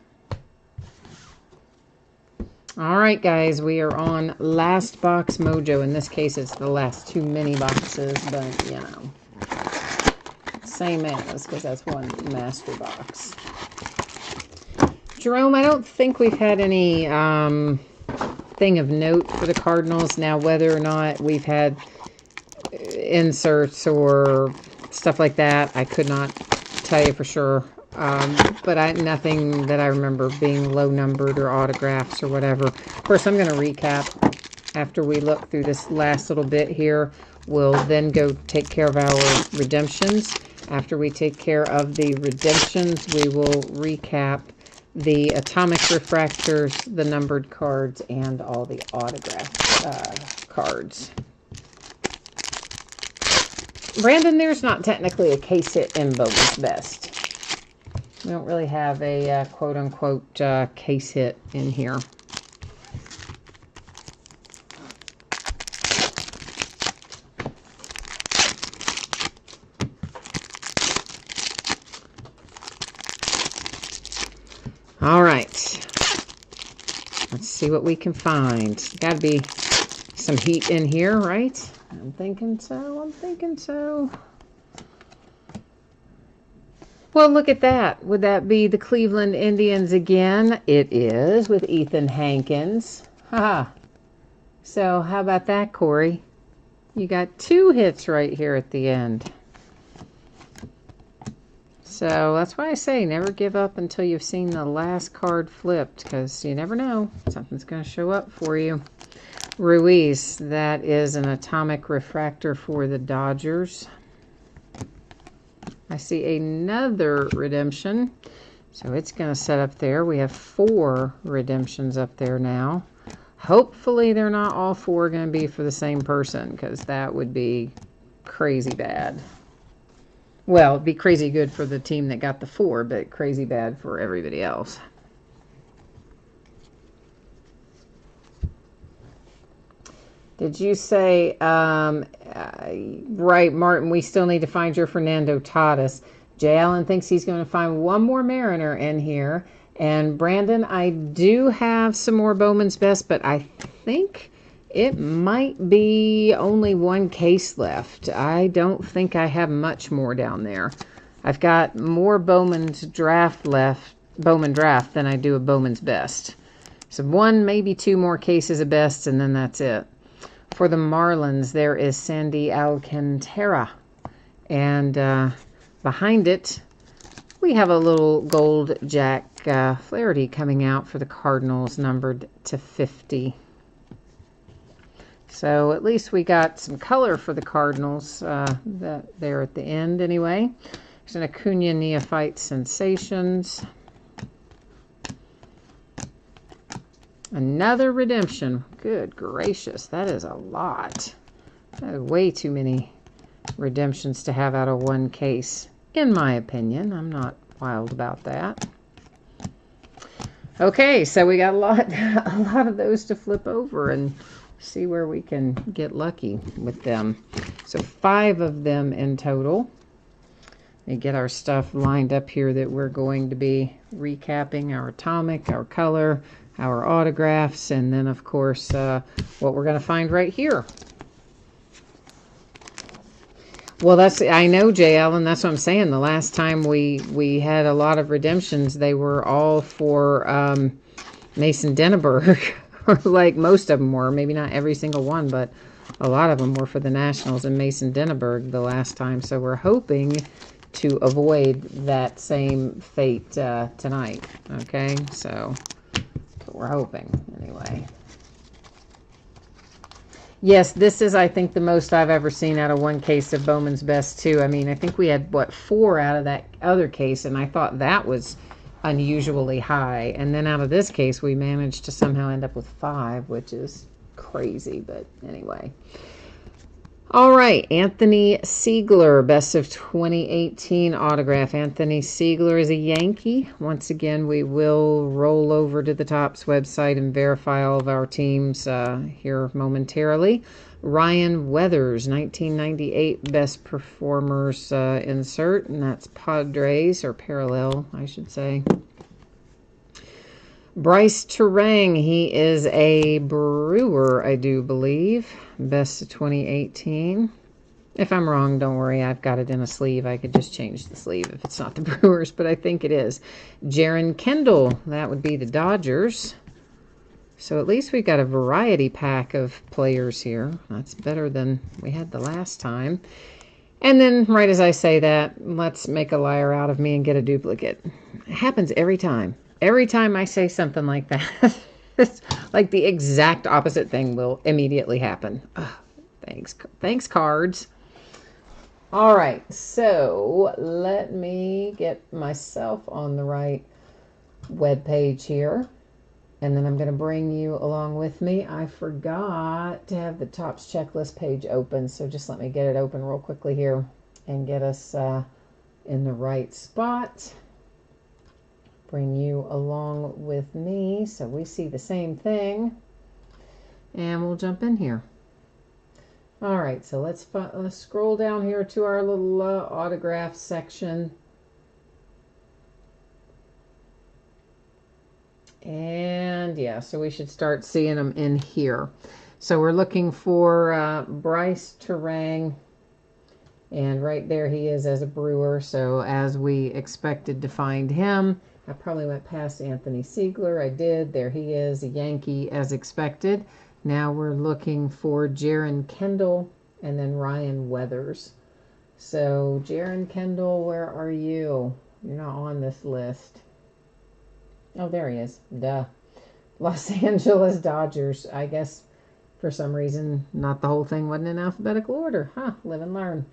All right, guys, we are on Last Box Mojo. In this case, it's the last 2 mini boxes, but, you know, same as, because that's one master box. Jerome, I don't think we've had any thing of note for the Cardinals. Now, whether or not we've had inserts or stuff like that, I could not tell you for sure. But nothing that I remember being low numbered or autographs or whatever. Of course, I'm going to recap after we look through this last little bit here. We'll then go take care of our redemptions. After we take care of the redemptions, we will recap the Atomic Refractors, the numbered cards, and all the autograph cards. Brandon, there's not technically a case hit in Bowman's Best. We don't really have a quote-unquote case hit in here. All right. Let's see what we can find. Got to be some heat in here, right? I'm thinking so. I'm thinking so. Well, look at that. Would that be the Cleveland Indians again? It is, with Ethan Hankins. Haha. So, how about that, Corey? You got 2 hits right here at the end. So, that's why I say never give up until you've seen the last card flipped, because you never know. Something's going to show up for you. Ruiz, that is an Atomic Refractor for the Dodgers. I see another redemption, so it's going to set up there. We have 4 redemptions up there now. Hopefully they're not all 4 going to be for the same person, because that would be crazy bad. Well, it'd be crazy good for the team that got the 4, but crazy bad for everybody else. Did you say, right, Martin, we still need to find your Fernando Tatis. Jay Allen thinks he's going to find one more Mariner in here. And Brandon, I do have some more Bowman's Best, but I think it might be only 1 case left. I don't think I have much more down there. I've got more Bowman's draft left, Bowman draft, than I do of Bowman's Best. So 1, maybe 2 more cases of Bests, and then that's it. For the Marlins, there is Sandy Alcantara. And behind it, we have a little gold Jack Flaherty coming out for the Cardinals, numbered to 50. So at least we got some color for the Cardinals there at the end anyway. There's an Acuna Neophyte Sensations. Another redemption. Good gracious, that is a lot. That is way too many redemptions to have out of 1 case, in my opinion. I'm not wild about that. Okay, so we got a lot of those to flip over and see where we can get lucky with them. So 5 of them in total. and get our stuff lined up here that we're going to be recapping: our atomic, our color, our autographs, and then of course what we're going to find right here. Well, I know, JL, and that's what I'm saying. The last time we had a lot of redemptions, they were all for Mason Denneberg, or like most of them were. Maybe not every single one, but a lot of them were for the Nationals and Mason Denneberg the last time. So we're hoping to avoid that same fate tonight. Okay, so that's what we're hoping anyway. Yes, this is, I think, the most I've ever seen out of one case of Bowman's Best, too. I mean, I think we had, what, 4 out of that other case, and I thought that was unusually high. And then out of this case, we managed to somehow end up with 5, which is crazy, but anyway. All right, Anthony Siegler, best of 2018 autograph. Anthony Siegler is a Yankee. Once again, we will roll over to the Topps website and verify all of our teams here momentarily. Ryan Weathers, 1998 best performers insert, and that's Padres, or parallel, I should say. Bryce Terang, he is a Brewer, I do believe. Best of 2018. If I'm wrong, don't worry. I've got it in a sleeve. I could just change the sleeve if it's not the Brewers, but I think it is. Jaron Kendall, that would be the Dodgers. So at least we got a variety pack of players here. That's better than we had the last time. And then, right as I say that, let's make a liar out of me and get a duplicate. It happens every time. Every time I say something like that, it's like the exact opposite thing will immediately happen. Oh, thanks, cards. All right, so let me get myself on the right web page here, and then I'm going to bring you along with me. I forgot to have the Topps checklist page open, so just let me get it open real quickly here and get us in the right spot. Bring you along with me so we see the same thing, and we'll jump in here. All right, so let's scroll down here to our little autograph section, and yeah, so we should start seeing them in here. So we're looking for Bryce Terang, and right there he is as a Brewer, so as we expected to find him. I probably went past Anthony Siegler. I did. There he is, a Yankee as expected. Now we're looking for Jaron Kendall and then Ryan Weathers. So Jaron Kendall, where are you? You're not on this list. Oh, there he is. Duh. Los Angeles Dodgers. I guess for some reason not the whole thing wasn't in alphabetical order. Huh, live and learn.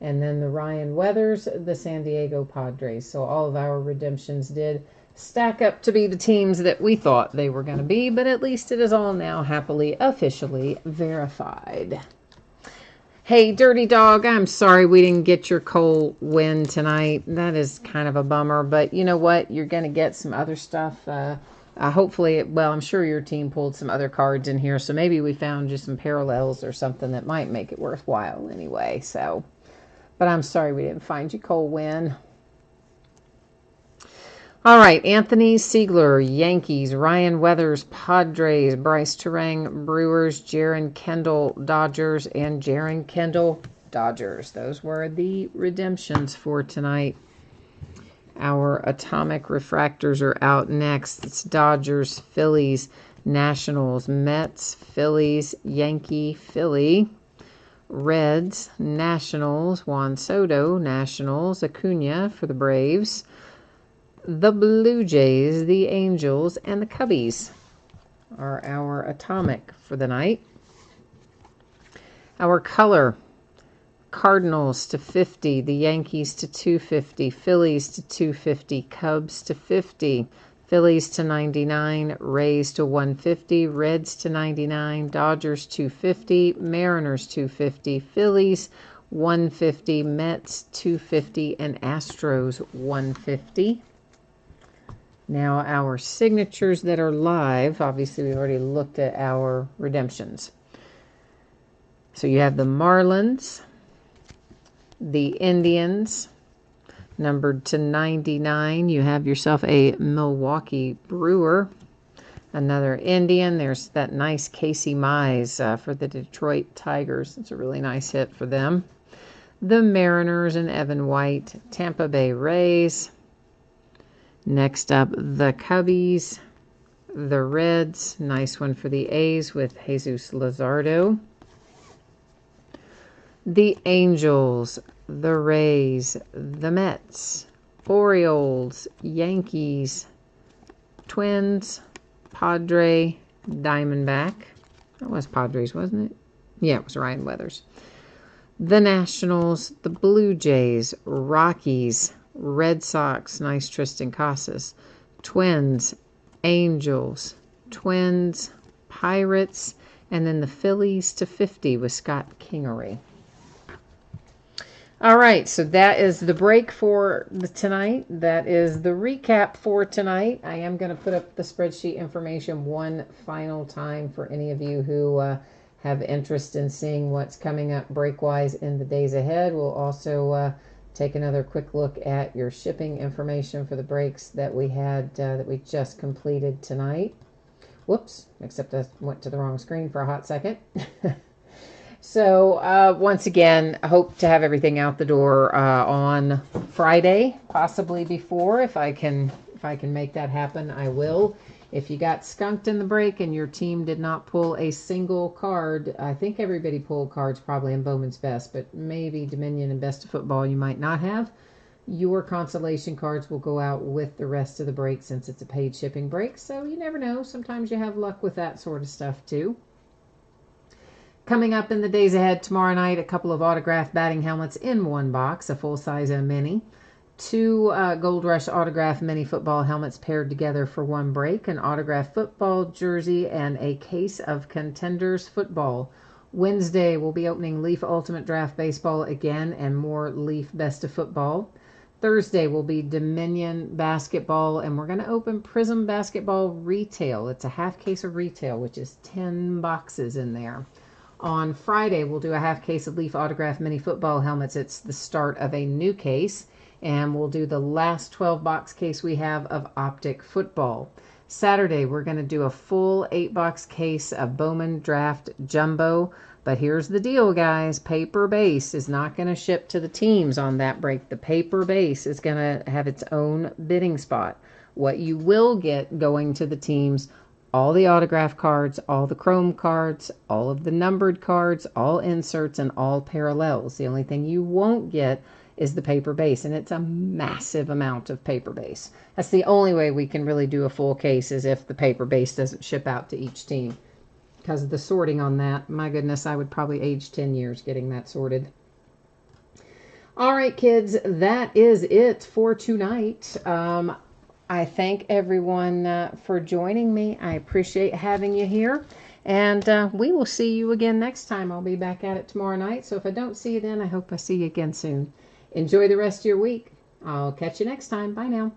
And then the Ryan Weathers, the San Diego Padres. So all of our redemptions did stack up to be the teams that we thought they were going to be, but at least it is all now happily, officially verified. Hey, Dirty Dog, I'm sorry we didn't get your Cole win tonight. That is kind of a bummer, but you know what? You're going to get some other stuff. Hopefully, well, I'm sure your team pulled some other cards in here, so maybe we found just some parallels or something that might make it worthwhile anyway, so... But I'm sorry we didn't find you, Cole win. All right, Anthony Siegler, Yankees. Ryan Weathers, Padres. Bryce Terang, Brewers. Jaron Kendall, Dodgers. And Jaron Kendall, Dodgers. Those were the redemptions for tonight. Our atomic refractors are out next. It's Dodgers, Phillies, Nationals, Mets, Phillies, Yankee, Philly. Reds, Nationals, Juan Soto, Nationals, Acuna for the Braves, the Blue Jays, the Angels, and the Cubbies are our atomic for the night. Our color, Cardinals to 50, the Yankees to 250, Phillies to 250, Cubs to 50, Phillies to 99, Rays to 150, Reds to 99, Dodgers 250, Mariners 250, Phillies 150, Mets 250, and Astros 150. Now our signatures that are live, obviously we've already looked at our redemptions. So you have the Marlins, The Indians, numbered to 99. You have yourself a Milwaukee Brewer. Another Indian. There's that nice Casey Mize for the Detroit Tigers. It's a really nice hit for them. The Mariners and Evan White. Tampa Bay Rays. Next up, the Cubbies. The Reds. Nice one for the A's with Jesus Luzardo. The Angels. The Rays. The Mets. Orioles. Yankees. Twins. Padre, Diamondback. That was Padres, wasn't it? Yeah, it was Ryan Weathers. The Nationals, the Blue Jays, Rockies, Red Sox, nice Tristan Casas. Twins, Angels, Twins, Pirates, and then the Phillies to 50 with Scott Kingery. All right, so that is the break for tonight. That is the recap for tonight. I am going to put up the spreadsheet information one final time for any of you who have interest in seeing what's coming up break-wise in the days ahead. We'll also take another quick look at your shipping information for the breaks that we had that we just completed tonight. Whoops, except I went to the wrong screen for a hot second. So once again, I hope to have everything out the door on Friday, possibly before. If I can make that happen, I will. If you got skunked in the break and your team did not pull a single card, I think everybody pulled cards probably in Bowman's Best, but maybe Dominion and Best of Football you might not have. Your consolation cards will go out with the rest of the break since it's a paid shipping break. So you never know. Sometimes you have luck with that sort of stuff too. Coming up in the days ahead, tomorrow night, a couple of autographed batting helmets in one box, a full-size and a mini. 2 Gold Rush autographed mini football helmets paired together for one break, an autographed football jersey, and a case of Contenders football. Wednesday, we'll be opening Leaf Ultimate Draft Baseball again and more Leaf Best of Football. Thursday will be Dominion Basketball, and we're going to open Prism Basketball Retail. It's a half case of retail, which is 10 boxes in there. On Friday, we'll do a half case of Leaf Autographed Mini Football Helmets. It's the start of a new case. And we'll do the last 12-box case we have of Optic Football. Saturday, we're going to do a full 8-box case of Bowman Draft Jumbo. But here's the deal, guys. Paper base is not going to ship to the teams on that break. The paper base is going to have its own bidding spot. What you will get going to the teams, all the autograph cards, all the chrome cards, all of the numbered cards, all inserts, and all parallels. The only thing you won't get is the paper base, and it's a massive amount of paper base. That's the only way we can really do a full case, is if the paper base doesn't ship out to each team. Because of the sorting on that, my goodness, I would probably age 10 years getting that sorted. All right, kids, that is it for tonight. I thank everyone for joining me. I appreciate having you here. And we will see you again next time. I'll be back at it tomorrow night. So if I don't see you then, I hope I see you again soon. Enjoy the rest of your week. I'll catch you next time. Bye now.